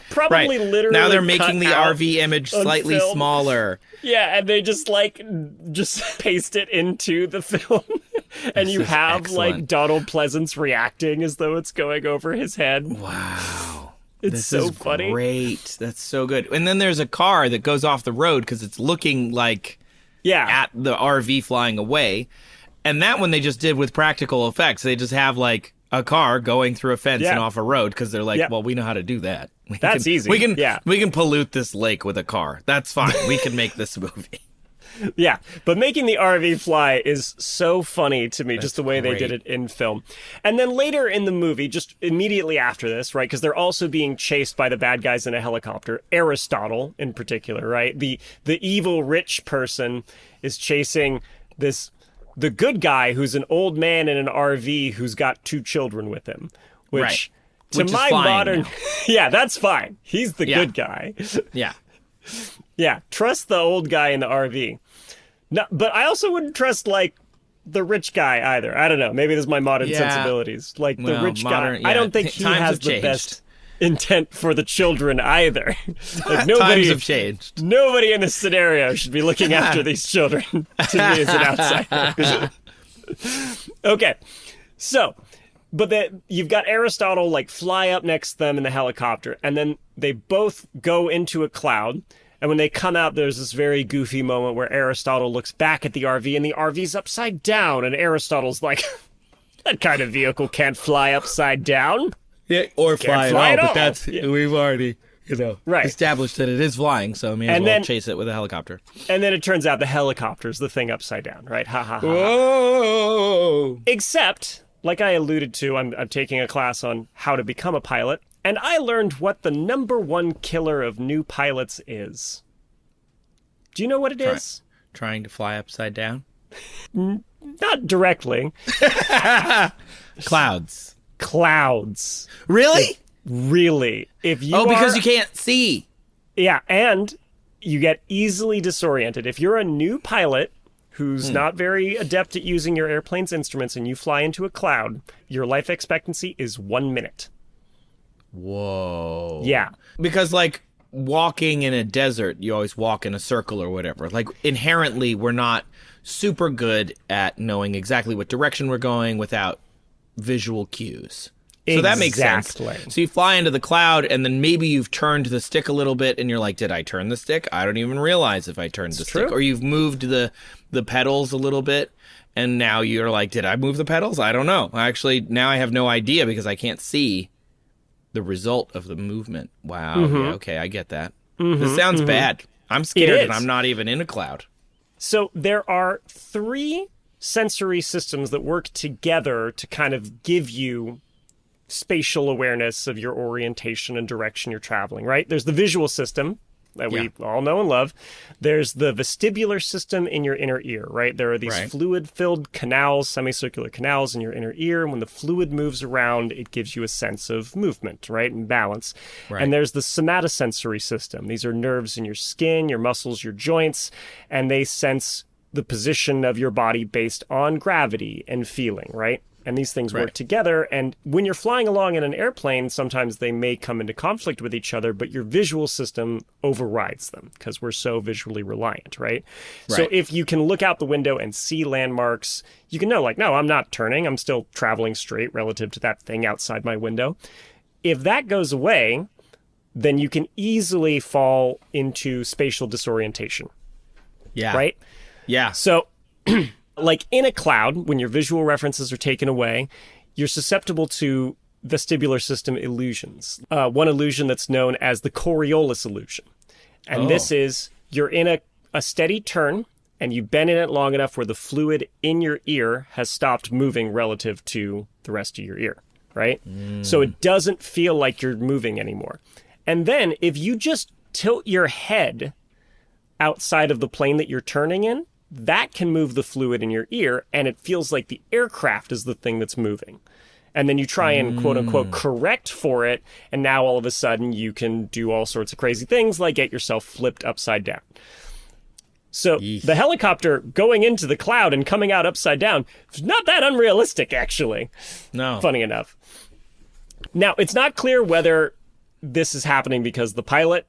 probably literally now they're cut making the out RV image on slightly film. smaller. Yeah, and they just paste it into the film. And This you is have like excellent. Donald Pleasance reacting as though it's going over his head. Wow. It's This so is funny. great. That's so good. And then there's a car that goes off the road because it's looking like Yeah. at the RV flying away. And that one they just did with practical effects. They just have like a car going through a fence Yeah. and off a road because they're like, Yeah. well, we know how to do that. That's easy. We can Yeah. we can pollute this lake with a car. That's fine. We can make this movie. Yeah, but making the RV fly is so funny to me, just the way they did great. it in film. And then later in the movie, just immediately after this, right, because they're also being chased by the bad guys in a helicopter, Aristotle in particular, right? The evil rich person is chasing the good guy who's an old man in an RV who's got 2 children with him, which... Right. To Which is my fine modern... now. Yeah, that's fine. He's the Yeah. good guy. Yeah. Yeah, trust the old guy in the RV. No, but I also wouldn't trust like the rich guy either. I don't know. Maybe this is my modern Yeah. sensibilities. Like the Well, rich modern- guy. I yeah. don't think he Times has have the changed. best intent for the children either. Like Times have changed. Nobody in this scenario should be looking after these children. To me, as an outsider. Okay, so. But you've got Aristotle like fly up next to them in the helicopter, and then they both go into a cloud. And when they come out, there's this very goofy moment where Aristotle looks back at the RV, and the RV's upside down, and Aristotle's like, "That kind of vehicle can't fly upside down." Yeah, or fly fly at at all, all. but that's Yeah. we've already Right. established that it is flying, so may as And well then- chase it with a helicopter. And then it turns out the helicopter's the thing upside down, right? Ha ha ha. Whoa! Except, like I alluded to, I'm taking a class on how to become a pilot, and I learned what the number one killer of new pilots is. Do you know what it is? Trying to fly upside down. Not directly. Clouds. Clouds. Really? Really. If you Because are- you can't see. Yeah, and you get easily disoriented. If you're a new pilot who's not very adept at using your airplane's instruments and you fly into a cloud, your life expectancy is 1 minute. Whoa. Yeah. Because like walking in a desert, you always walk in a circle or whatever. Like inherently, we're not super good at knowing exactly what direction we're going without visual cues. So that makes sense. Exactly. So you fly into the cloud, and then maybe you've turned the stick a little bit, and you're like, "Did I turn the stick? I don't even realize if I turned the stick." true. Or you've moved the pedals a little bit, and now you're like, "Did I move the pedals? I don't know. Actually, now I have no idea because I can't see the result of the movement." Wow. Yeah, okay, I get that. This sounds bad. I'm scared, and is. I'm not even in a cloud. So there are 3 sensory systems that work together to kind of give you spatial awareness of your orientation and direction you're traveling, right? There's the visual system that we all know and love. There's the vestibular system in your inner ear, right? There are these Right. fluid-filled canals, semicircular canals in your inner ear. When the fluid moves around, it gives you a sense of movement, right? And balance. Right. And there's the somatosensory system. These are nerves in your skin, your muscles, your joints, and they sense the position of your body based on gravity and feeling, right? And these things work Right. together. And when you're flying along in an airplane, sometimes they may come into conflict with each other, but your visual system overrides them because we're so visually reliant, right? So Right. if you can look out the window and see landmarks, you can know, like, no, I'm not turning. I'm still traveling straight relative to that thing outside my window. If that goes away, then you can easily fall into spatial disorientation, Yeah. right? Yeah. So, like in a cloud, when your visual references are taken away, you're susceptible to vestibular system illusions. One illusion that's known as the Coriolis illusion. And this is you're in a steady turn and you've been in it long enough where the fluid in your ear has stopped moving relative to the rest of your ear, right? So it doesn't feel like you're moving anymore. And then if you just tilt your head outside of the plane that you're turning in, that can move the fluid in your ear, and it feels like the aircraft is the thing that's moving. And then you try and quote unquote correct for it, and now all of a sudden you can do all sorts of crazy things like get yourself flipped upside down. So the helicopter going into the cloud and coming out upside down is not that unrealistic, actually. No. Funny enough. Now, it's not clear whether this is happening because the pilot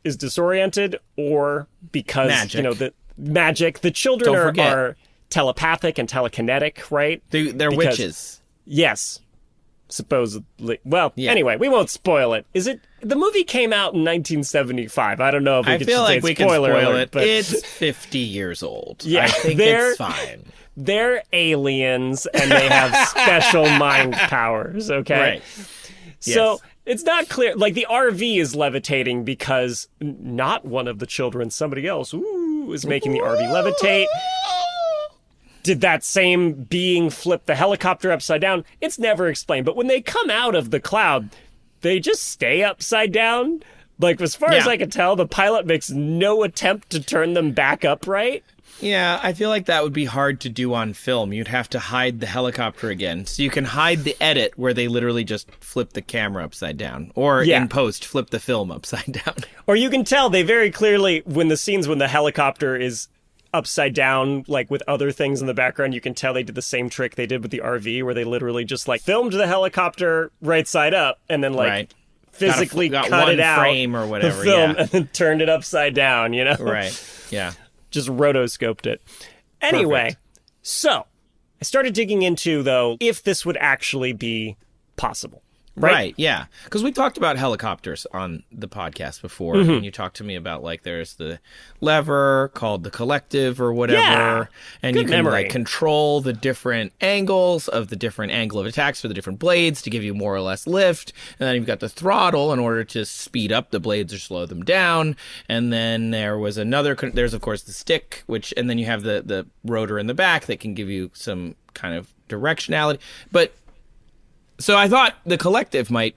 is disoriented or because, Magic. you know, the magic. The children Don't forget. are telepathic and telekinetic, right? They're witches. Yes. Supposedly. Well, Yeah. anyway, we won't spoil it. The movie came out in 1975. I don't know if we I could feel say like we can spoiler spoil alert, it. but It's 50 years old. Yeah, I think it's fine. they're aliens and they have special mind powers, okay? Right. So Yes. it's not clear. Like, the RV is levitating because not one of the children, somebody else, is making the RV levitate. Did that same being flip the helicopter upside down? It's never explained. But when they come out of the cloud, they just stay upside down. Like, as far as Yeah. I can tell, the pilot makes no attempt to turn them back upright. Yeah, I feel like that would be hard to do on film. You'd have to hide the helicopter again. So you can hide the edit where they literally just flip the camera upside down. Or Yeah. in post, flip the film upside down. Or you can tell they very clearly, when the helicopter is upside down, like with other things in the background, you can tell they did the same trick they did with the RV, where they literally just like filmed the helicopter right side up and then like Right. physically got cut one it out, frame or whatever, the film, yeah. and then turned it upside down, you know? Right. Yeah. Just rotoscoped it. Anyway, Perfect. so I started digging into, though, if this would actually be possible. Right, yeah. Because we talked about helicopters on the podcast before, and you talked to me about, like, there's the lever called the collective or whatever, Yeah. and Good you can, memory. like, control the different angles of the different angle of attacks for the different blades to give you more or less lift, and then you've got the throttle in order to speed up the blades or slow them down, and then there was there's, of course, the stick, and then you have the rotor in the back that can give you some kind of directionality, but... So I thought the collective might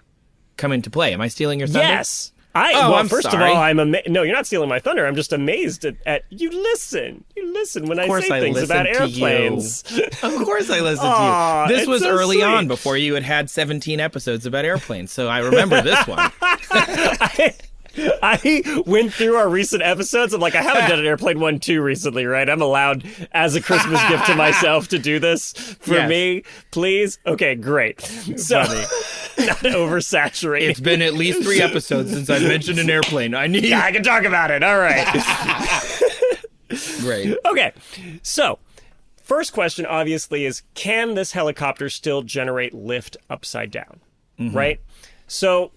come into play. Am I stealing your thunder? Yes. I'm first sorry. of all, no, you're not stealing my thunder. I'm just amazed at you listen when I course say I things about listen to you. airplanes. Of course I listened Aw, to you. This it's was so early sweet. on before you had 17 episodes about airplanes, so I remember this one. I went through our recent episodes. I'm like, I haven't done an airplane 1-2 recently, right? I'm allowed, as a Christmas gift to myself, to do this for Yes. me, please. Okay, great. So, not oversaturating. It's been at least 3 episodes since I've mentioned an airplane. I can talk about it. All right. Great. Okay, so first question obviously is, can this helicopter still generate lift upside down? Right? So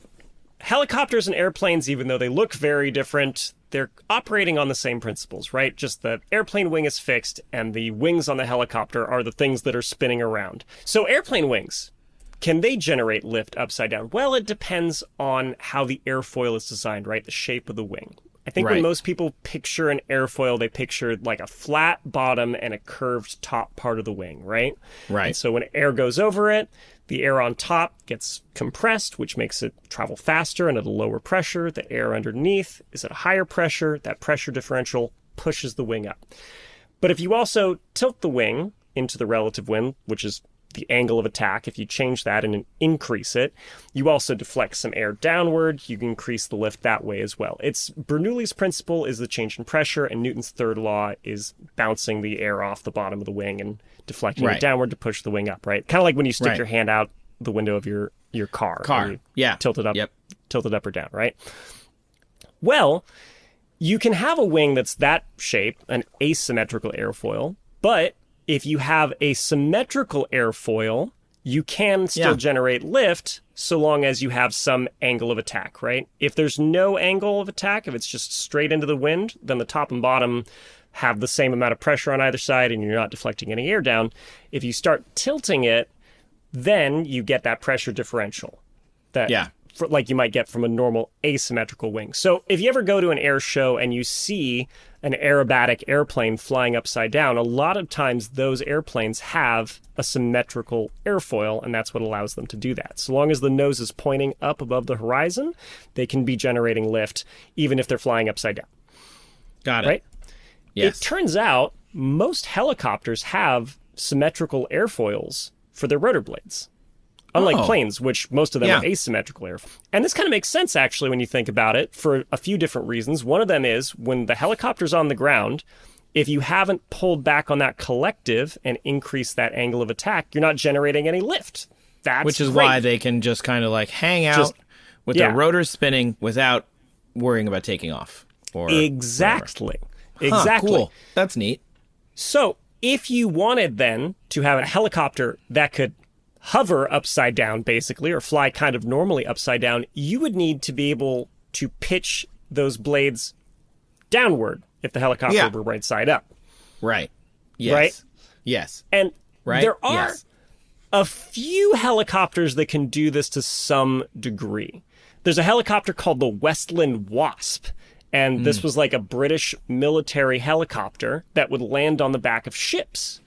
helicopters and airplanes, even though they look very different, they're operating on the same principles, right? Just the airplane wing is fixed and the wings on the helicopter are the things that are spinning around. So airplane wings, can they generate lift upside down? Well, it depends on how the airfoil is designed, right? The shape of the wing. I think when Right. most people picture an airfoil, they picture like a flat bottom and a curved top part of the wing, right? Right. And so when air goes over it, the air on top gets compressed, which makes it travel faster and at a lower pressure. The air underneath is at a higher pressure. That pressure differential pushes the wing up. But if you also tilt the wing into the relative wind, which is the angle of attack, if you change that and increase it, you also deflect some air downward. You can increase the lift that way as well. Bernoulli's principle is the change in pressure, and Newton's third law is bouncing the air off the bottom of the wing and deflecting Right. it downward to push the wing up, right? Kind of like when you stick Right. your hand out the window of your car. and you Yeah. tilt it up, Yep. tilt it up or down, right? Well, you can have a wing that's that shape, an asymmetrical airfoil, but if you have a symmetrical airfoil, you can still Yeah. generate lift so long as you have some angle of attack, right? If there's no angle of attack, if it's just straight into the wind, then the top and bottom have the same amount of pressure on either side and you're not deflecting any air down. If you start tilting it, then you get that pressure differential that Yeah. like you might get from a normal asymmetrical wing. So if you ever go to an air show and you see an aerobatic airplane flying upside down, a lot of times those airplanes have a symmetrical airfoil, and that's what allows them to do that. So long as the nose is pointing up above the horizon, they can be generating lift even if they're flying upside down, Got it. right? Yes. It turns out most helicopters have symmetrical airfoils for their rotor blades. Unlike Oh. planes, which most of them Yeah. are asymmetrical air. And this kind of makes sense, actually, when you think about it, for a few different reasons. One of them is when the helicopter's on the ground, if you haven't pulled back on that collective and increased that angle of attack, you're not generating any lift. That's Which is great. why they can just kind of like hang out Just- with yeah. their rotors spinning without worrying about taking off. Or Exactly. whatever. Huh, Exactly. cool. That's neat. So if you wanted then to have a helicopter that could hover upside down, basically, or fly kind of normally upside down, you would need to be able to pitch those blades downward if the helicopter were right side up. Right. Yes. Right? Yes. And there are Yes. a few helicopters that can do this to some degree. There's a helicopter called the Westland Wasp, and this was like a British military helicopter that would land on the back of ships.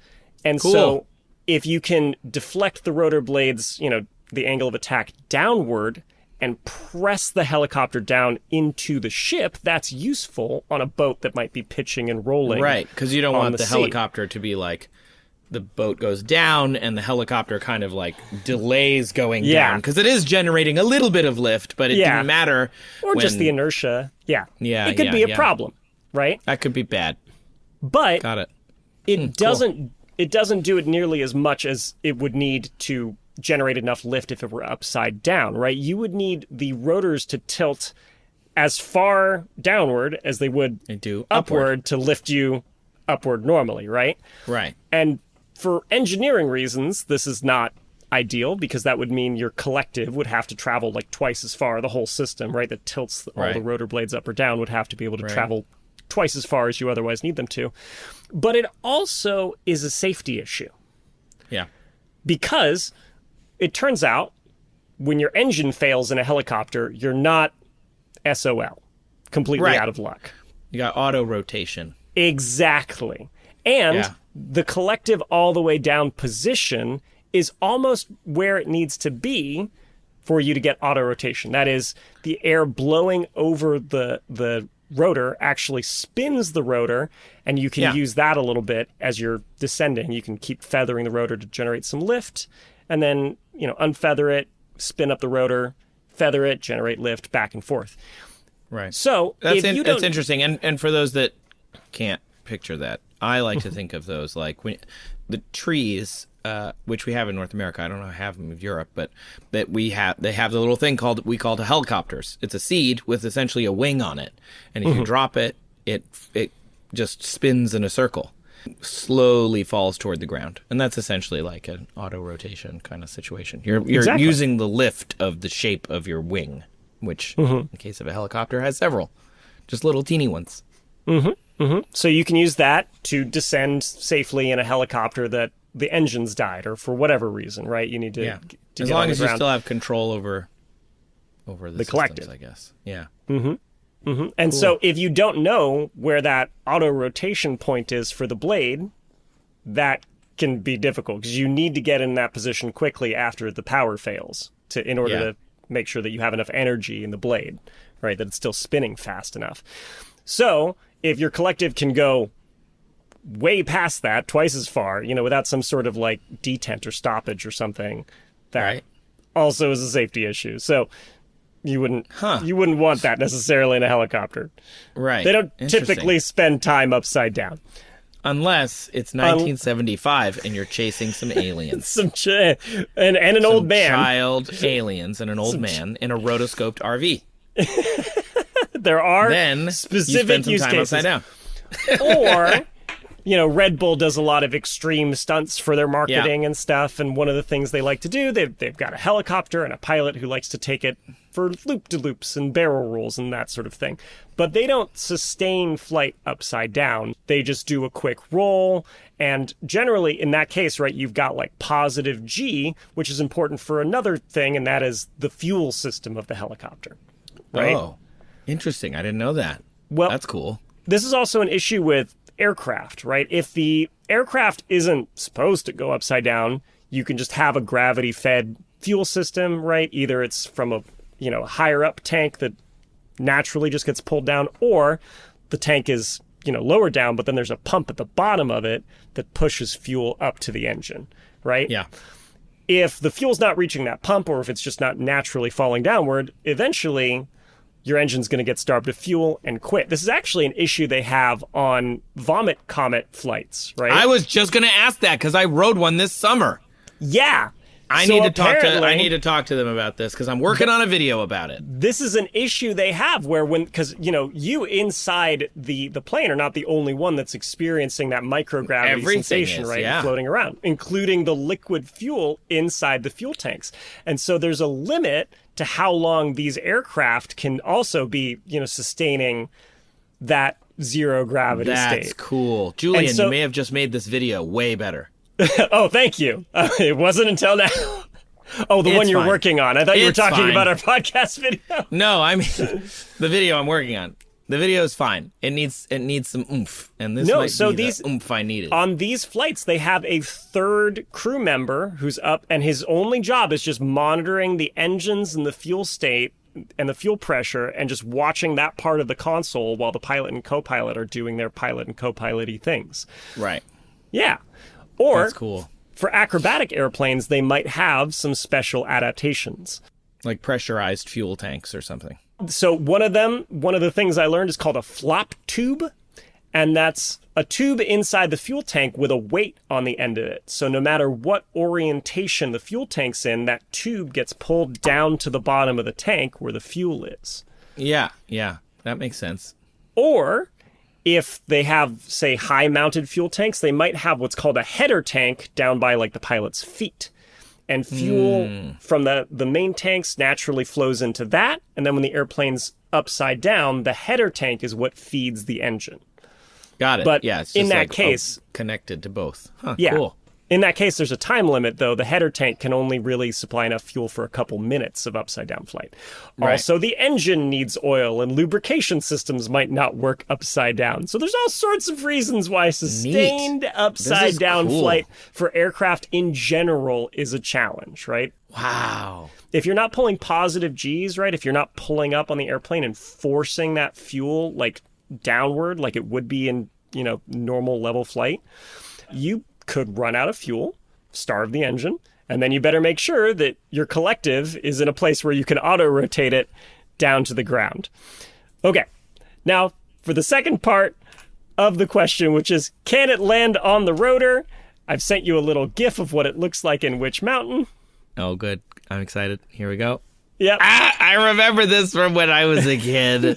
And so if you can deflect the rotor blades, the angle of attack downward and press the helicopter down into the ship, that's useful on a boat that might be pitching and rolling. Right, because you don't want the sea. helicopter to be like, the boat goes down and the helicopter kind of like delays going down. Because it is generating a little bit of lift, but it didn't matter. Or just the inertia. Yeah. Yeah, it could be a problem, right? That could be bad. But Got it. it doesn't do it nearly as much as it would need to generate enough lift if it were upside down, right? You would need the rotors to tilt as far downward as they would upward to lift you upward normally, right? Right. And for engineering reasons, this is not ideal because that would mean your collective would have to travel like twice as far, the whole system, right, that tilts all the rotor blades up or down would have to be able to travel twice as far as you otherwise need them to. But it also is a safety issue. Yeah. Because it turns out when your engine fails in a helicopter, you're not SOL, completely out of luck. You got auto rotation. Exactly. And the collective all the way down position is almost where it needs to be for you to get auto rotation. That is, the air blowing over the rotor actually spins the rotor, and you can use that a little bit as you're descending. You can keep feathering the rotor to generate some lift, and then, unfeather it, spin up the rotor, feather it, generate lift, back and forth. Right. So that's interesting. And for those that can't picture that, I like to think of those like the trees, which we have in North America. I don't know how I have them in Europe, but that they have the little thing we call helicopters. It's a seed with essentially a wing on it, and if you drop it, it just spins in a circle, slowly falls toward the ground, and that's essentially like an auto rotation kind of situation. You're using the lift of the shape of your wing, which in the case of a helicopter has several, just little teeny ones. So you can use that to descend safely in a helicopter that the engine's died, or for whatever reason, right? You need to as get long on as the you ground. still have control over the systems, collective, I guess. Yeah. And so if you don't know where that auto rotation point is for the blade, that can be difficult because you need to get in that position quickly after the power fails in order to make sure that you have enough energy in the blade, right? That it's still spinning fast enough. So if your collective can go way past that, twice as far, without some sort of like detent or stoppage or something, that also is a safety issue. So you wouldn't want that necessarily in a helicopter. Right. They don't typically spend time upside down. Unless it's 1975 and you're chasing some aliens. And an old man. Child aliens and an old man in a rotoscoped RV. There are then specific you spend some use time cases. upside down. Or, Red Bull does a lot of extreme stunts for their marketing and stuff. And one of the things they like to do, they've got a helicopter and a pilot who likes to take it for loop-de-loops and barrel rolls and that sort of thing. But they don't sustain flight upside down. They just do a quick roll. And generally, in that case, right, you've got like positive G, which is important for another thing, and that is the fuel system of the helicopter. Right? Oh, interesting. I didn't know that. Well, that's cool. This is also an issue with aircraft, right? If the aircraft isn't supposed to go upside down, you can just have a gravity-fed fuel system, right? Either it's from a higher up tank that naturally just gets pulled down, or the tank is lower down, but then there's a pump at the bottom of it that pushes fuel up to the engine, right? Yeah. If the fuel's not reaching that pump, or if it's just not naturally falling downward, eventually your engine's going to get starved of fuel and quit. This is actually an issue they have on Vomit Comet flights, right? I was just going to ask that because I rode one this summer. Yeah. I need to talk to them about this because I'm working on a video about it. This is an issue they have where because, you inside the plane are not the only one that's experiencing that microgravity sensation, right? Yeah. Floating around, including the liquid fuel inside the fuel tanks. And so there's a limit to how long these aircraft can also be, sustaining that zero gravity state. That's cool. Julian, you may have just made this video way better. Oh, thank you. It wasn't until now. Oh, the one you're working on. I thought you were talking about our podcast video. No, I mean the video I'm working on. The video is fine. It needs some oomph, and this might be the oomph I needed. On these flights, they have a third crew member who's up, and his only job is just monitoring the engines and the fuel state and the fuel pressure, and just watching that part of the console while the pilot and co-pilot are doing their pilot and co-pilot-y things. Right. Yeah. Or, that's cool. For acrobatic airplanes, they might have some special adaptations. Like pressurized fuel tanks or something. So one of the things I learned is called a flop tube. And that's a tube inside the fuel tank with a weight on the end of it. So no matter what orientation the fuel tank's in, that tube gets pulled down to the bottom of the tank where the fuel is. Yeah, that makes sense. Or if they have, say, high-mounted fuel tanks, they might have what's called a header tank down by, like, the pilot's feet. And fuel from the main tanks naturally flows into that. And then when the airplane's upside down, the header tank is what feeds the engine. Got it. But yeah, it's just in that case, connected to both. Huh, yeah. Cool. In that case, there's a time limit, though. The header tank can only really supply enough fuel for a couple minutes of upside-down flight. Right. Also, the engine needs oil, and lubrication systems might not work upside down. So there's all sorts of reasons why sustained upside-down flight for aircraft in general is a challenge, right? Wow. If you're not pulling positive Gs, right, if you're not pulling up on the airplane and forcing that fuel, like, downward, like it would be in, normal level flight, you could run out of fuel, starve the engine, and then you better make sure that your collective is in a place where you can auto-rotate it down to the ground. Okay, now for the second part of the question, which is, can it land on the rotor? I've sent you a little GIF of what it looks like in Witch Mountain. Oh, good. I'm excited. Here we go. Yep. I remember this from when I was a kid.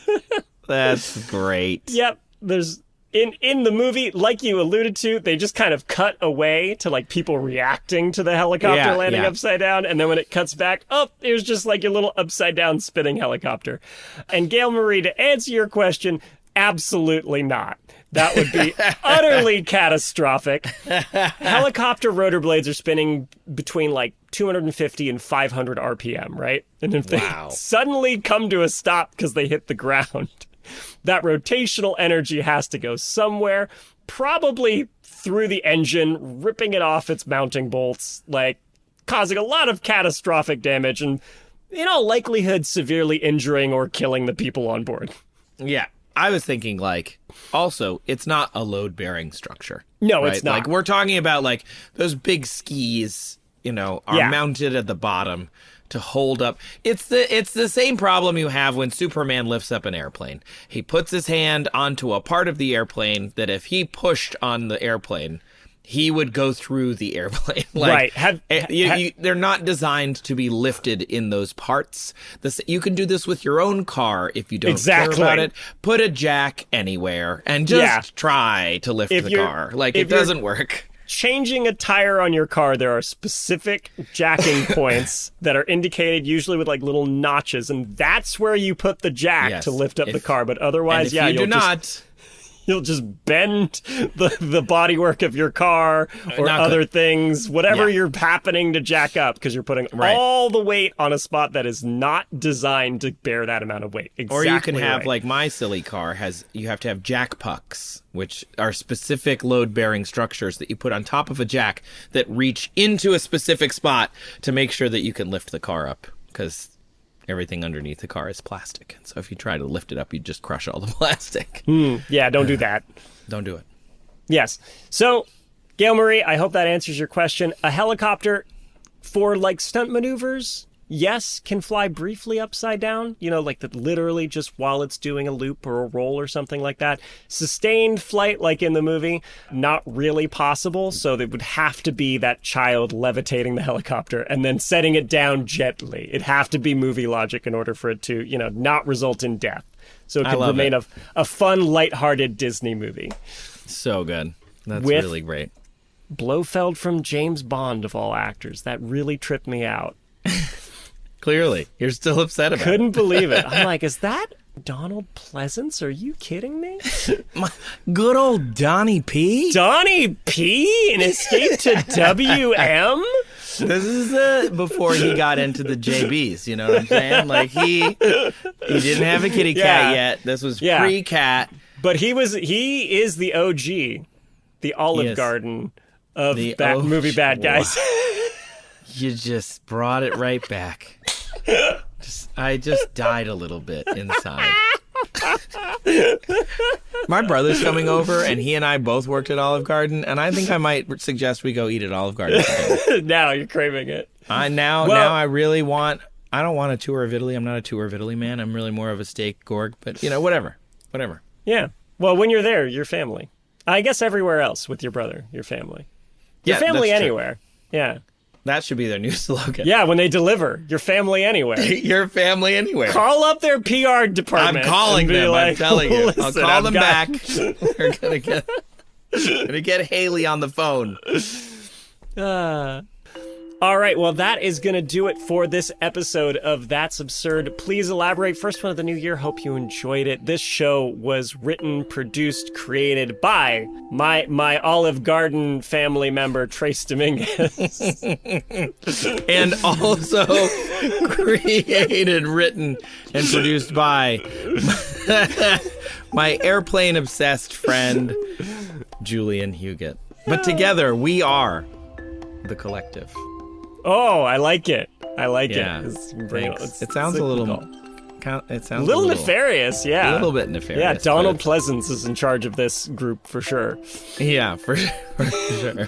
That's great. Yep. There's... In the movie, like you alluded to, they just kind of cut away to like people reacting to the helicopter landing upside down. And then when it cuts back, there's just like your little upside down spinning helicopter. And Gail Marie, to answer your question, absolutely not. That would be utterly catastrophic. Helicopter rotor blades are spinning between like 250 and 500 RPM, right? And if they suddenly come to a stop because they hit the ground, that rotational energy has to go somewhere, probably through the engine, ripping it off its mounting bolts, like causing a lot of catastrophic damage and, in all likelihood, severely injuring or killing the people on board. Yeah. I was thinking, also, it's not a load-bearing structure. No, right? It's not. Like, we're talking about, those big skis, are mounted at the bottom to hold up. It's the same problem you have when Superman lifts up an airplane. He puts his hand onto a part of the airplane that if he pushed on the airplane, he would go through the airplane. Right. They're not designed to be lifted in those parts. You can do this with your own car if you don't care about it. Put a jack anywhere and just try to lift the car. It doesn't work. Changing a tire on your car, there are specific jacking points that are indicated usually with little notches, and that's where you put the jack to lift up the car. But otherwise, you'll just bend the bodywork of your car or other things, whatever you're happening to jack up, because you're putting all the weight on a spot that is not designed to bear that amount of weight. Exactly. Or you can have, my silly car you have to have jack pucks, which are specific load-bearing structures that you put on top of a jack that reach into a specific spot to make sure that you can lift the car up, because everything underneath the car is plastic. And so if you try to lift it up, you just crush all the plastic. Yeah, don't do that. Don't do it. Yes. So, Gail Marie, I hope that answers your question. A helicopter for stunt maneuvers, yes, can fly briefly upside down, like that literally just while it's doing a loop or a roll or something like that. Sustained flight, like in the movie, not really possible. So it would have to be that child levitating the helicopter and then setting it down gently. It'd have to be movie logic in order for it to, not result in death. So it could remain a fun, lighthearted Disney movie. So good. That's With really great. Blofeld from James Bond, of all actors. That really tripped me out. Clearly, you're still upset about Couldn't believe it. I'm like, is that Donald Pleasance? Are you kidding me? Good old Donnie P? Donnie P in Escape to WM? This is before he got into the JBs, you know what I'm saying? Like, he didn't have a kitty cat yet. This was pre-cat. But he is the OG, the Olive Garden of movie bad guys. You just brought it right back. I just died a little bit inside. My brother's coming over, and he and I both worked at Olive Garden, and I think I might suggest we go eat at Olive Garden together. Now you're craving it. Now I really want. I don't want a tour of Italy. I'm not a tour of Italy man. I'm really more of a steak gorg. But whatever. Yeah. Well, when you're there, your family. I guess everywhere else with your brother, your family. Your family anywhere. Yeah. That should be their new slogan. Yeah, when they deliver, your family anywhere. Your family anywhere. Call up their PR department. I'm calling them. I'm telling you. I'll call them back. We're gonna get Heli on the phone. All right, well, that is going to do it for this episode of That's Absurd. Please elaborate. First one of the new year. Hope you enjoyed it. This show was written, produced, created by my Olive Garden family member, Trace Dominguez. And also created, written, and produced by my airplane-obsessed friend, Julian Huguet. But together, we are the collective. Oh, I like it. Yeah, it sounds a little nefarious, yeah. A little bit nefarious. Yeah, Donald Pleasance is in charge of this group for sure. Yeah, for sure.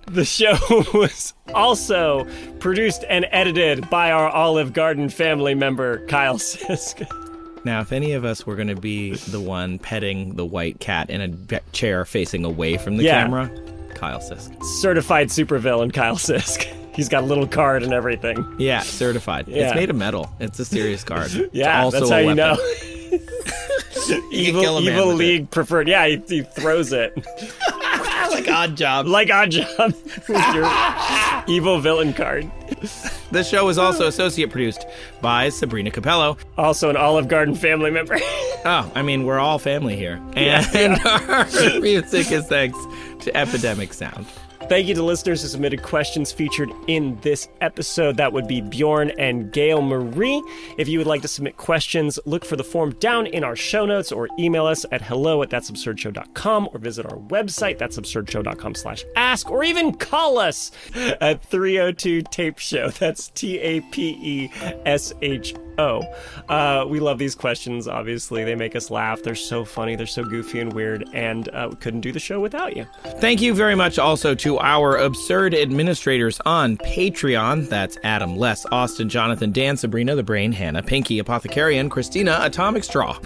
The show was also produced and edited by our Olive Garden family member, Kyle Sisk. Now, if any of us were going to be the one petting the white cat in a chair facing away from the camera, Kyle Sisk. Certified supervillain Kyle Sisk. He's got a little card and everything. Yeah, certified. Yeah. It's made of metal. It's a serious card. Yeah, also that's how you know. Evil League preferred. Yeah, he throws it. Like Odd Job. With your evil villain card. This show is also associate produced by Sabrina Capello. Also an Olive Garden family member. Oh, I mean, we're all family here. And our music is thanks to Epidemic Sound. Thank you to listeners who submitted questions featured in this episode. That would be Bjorn and Gail Marie. If you would like to submit questions, look for the form down in our show notes or email us at hello@that'sabsurdshow.com or visit our website, that'sabsurdshow.com/ask, or even call us at 302-TAPE-SHOW. That's TAPESHO. We love these questions, obviously. They make us laugh. They're so funny. They're so goofy and weird, and we couldn't do the show without you. Thank you very much also to our absurd administrators on Patreon. That's Adam, Les, Austin, Jonathan, Dan, Sabrina, The Brain, Hannah, Pinky, Apothecarian, Christina, Atomic Straw.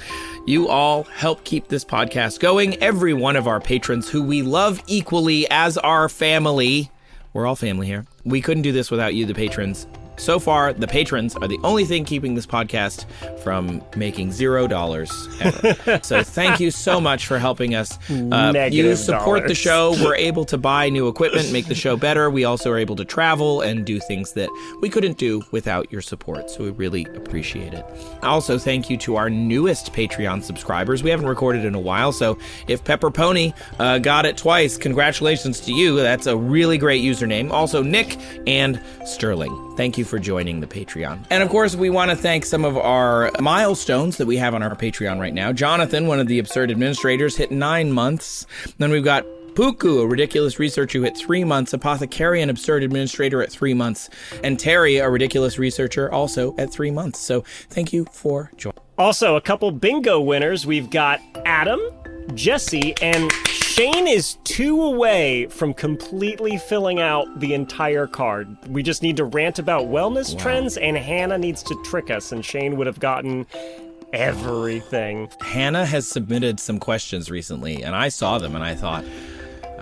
You all help keep this podcast going. Every one of our patrons who we love equally as our family. We're all family here. We couldn't do this without you, the patrons. So far, the patrons are the only thing keeping this podcast from making $0 ever. So thank you so much for helping us. You support the show. We're able to buy new equipment, make the show better. We also are able to travel and do things that we couldn't do without your support. So we really appreciate it. Also, thank you to our newest Patreon subscribers. We haven't recorded in a while, so if Pepper Pony got it twice, congratulations to you. That's a really great username. Also, Nick and Sterling. Thank you for joining the Patreon. And of course, we want to thank some of our milestones that we have on our Patreon right now. Jonathan, one of the absurd administrators, hit 9 months. Then we've got Puku, a ridiculous researcher who hit 3 months, Apothecarian, absurd administrator at 3 months, and Terry, a ridiculous researcher, also at 3 months. So thank you for joining. Also, a couple bingo winners. We've got Adam, Jesse, and Shane is 2 away from completely filling out the entire card. We just need to rant about wellness trends, and Hannah needs to trick us, and Shane would have gotten everything. Hannah has submitted some questions recently, and I saw them, and I thought,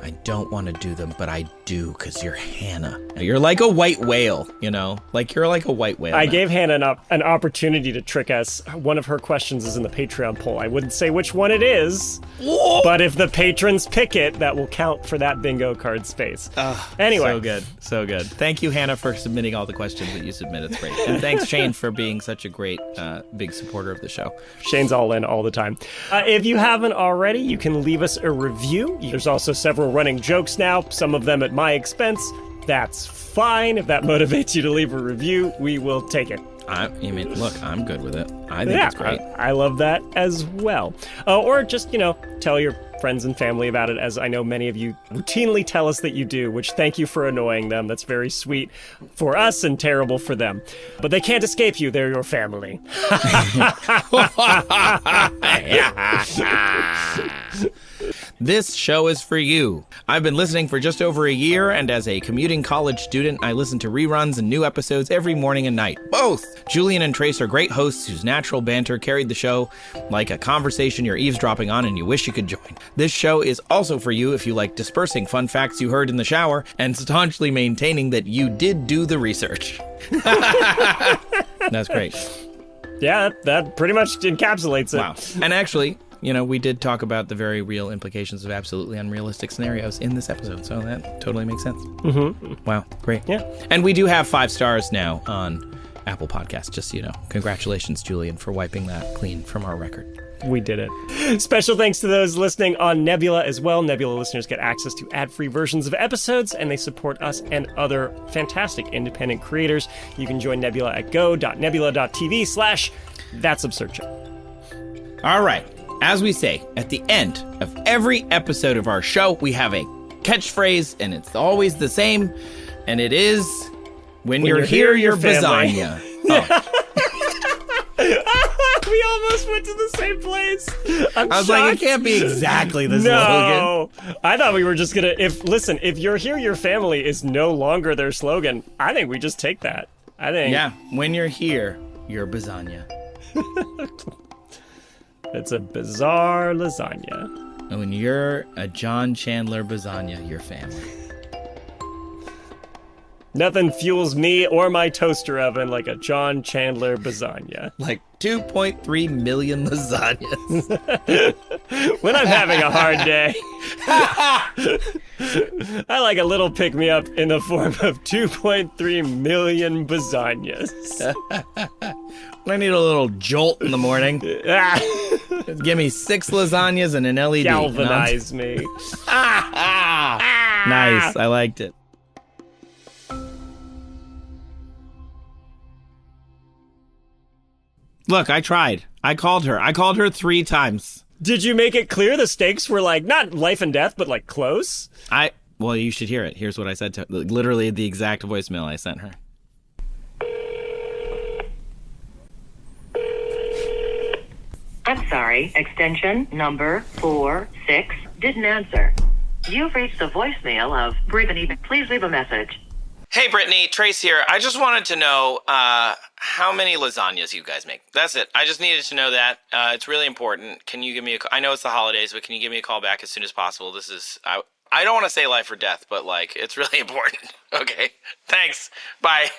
I don't want to do them, but I do, because you're Hannah. You're like a white whale, you know? Like, you're like a white whale. I gave Hannah an opportunity to trick us. One of her questions is in the Patreon poll. I wouldn't say which one it is, but if the patrons pick it, that will count for that bingo card space. Anyway. So good. So good. Thank you, Hannah, for submitting all the questions that you submitted. It's great. And thanks, Shane, for being such a great, big supporter of the show. Shane's all in all the time. If you haven't already, you can leave us a review. There's also several running jokes now, some of them at my expense. That's fine. If that motivates you to leave a review, we will take it. Look, I'm good with it. I think it's great. I love that as well. Or just, tell your friends and family about it, as I know many of you routinely tell us that you do, which thank you for annoying them. That's very sweet for us and terrible for them. But they can't escape you. They're your family. This show is for you. I've been listening for just over a year, and as a commuting college student, I listen to reruns and new episodes every morning and night. Both! Julian and Trace are great hosts whose natural banter carried the show like a conversation you're eavesdropping on and you wish you could join. This show is also for you if you like dispersing fun facts you heard in the shower and staunchly maintaining that you did do the research. That's great. Yeah, that pretty much encapsulates it. Wow. And actually, we did talk about the very real implications of absolutely unrealistic scenarios in this episode, so that totally makes sense. Mm-hmm. Wow, great. Yeah. And we do have 5 stars now on Apple Podcasts, just so you know. Congratulations, Julian, for wiping that clean from our record. We did it. Special thanks to those listening on Nebula as well. Nebula listeners get access to ad-free versions of episodes, and they support us and other fantastic independent creators. You can join Nebula at go.nebula.tv/That's Absurd Show. All right. As we say, at the end of every episode of our show, we have a catchphrase, and it's always the same, and it is, when you're here, you're Lasagna. We almost went to the same place. I was like, it can't be exactly the slogan. I thought we were just going to, if you're here, your family is no longer their slogan. I think we just take that. Yeah, when you're here, you're Lasagna. It's a bizarre lasagna. And when you're a John Chandler Lasagna, your family. Nothing fuels me or my toaster oven like a John Chandler lasagna. Like 2.3 million lasagnas. When I'm having a hard day, I like a little pick-me-up in the form of 2.3 million lasagnas. I need a little jolt in the morning. Give me 6 lasagnas and an LED. Galvanize me. Nice. I liked it. Look, I tried. I called her 3 times. Did you make it clear the stakes were like not life and death, but like close? Well, you should hear it. Here's what I said to her. Literally the exact voicemail I sent her. I'm sorry, extension number 46 didn't answer. You've reached the voicemail of Brittany. Please leave a message. Hey, Brittany, Trace here. I just wanted to know how many lasagnas you guys make. That's it. I just needed to know that. It's really important. Can you give me I know it's the holidays, but can you give me a call back as soon as possible? This is, I don't want to say life or death, but like, it's really important. Okay. Thanks. Bye.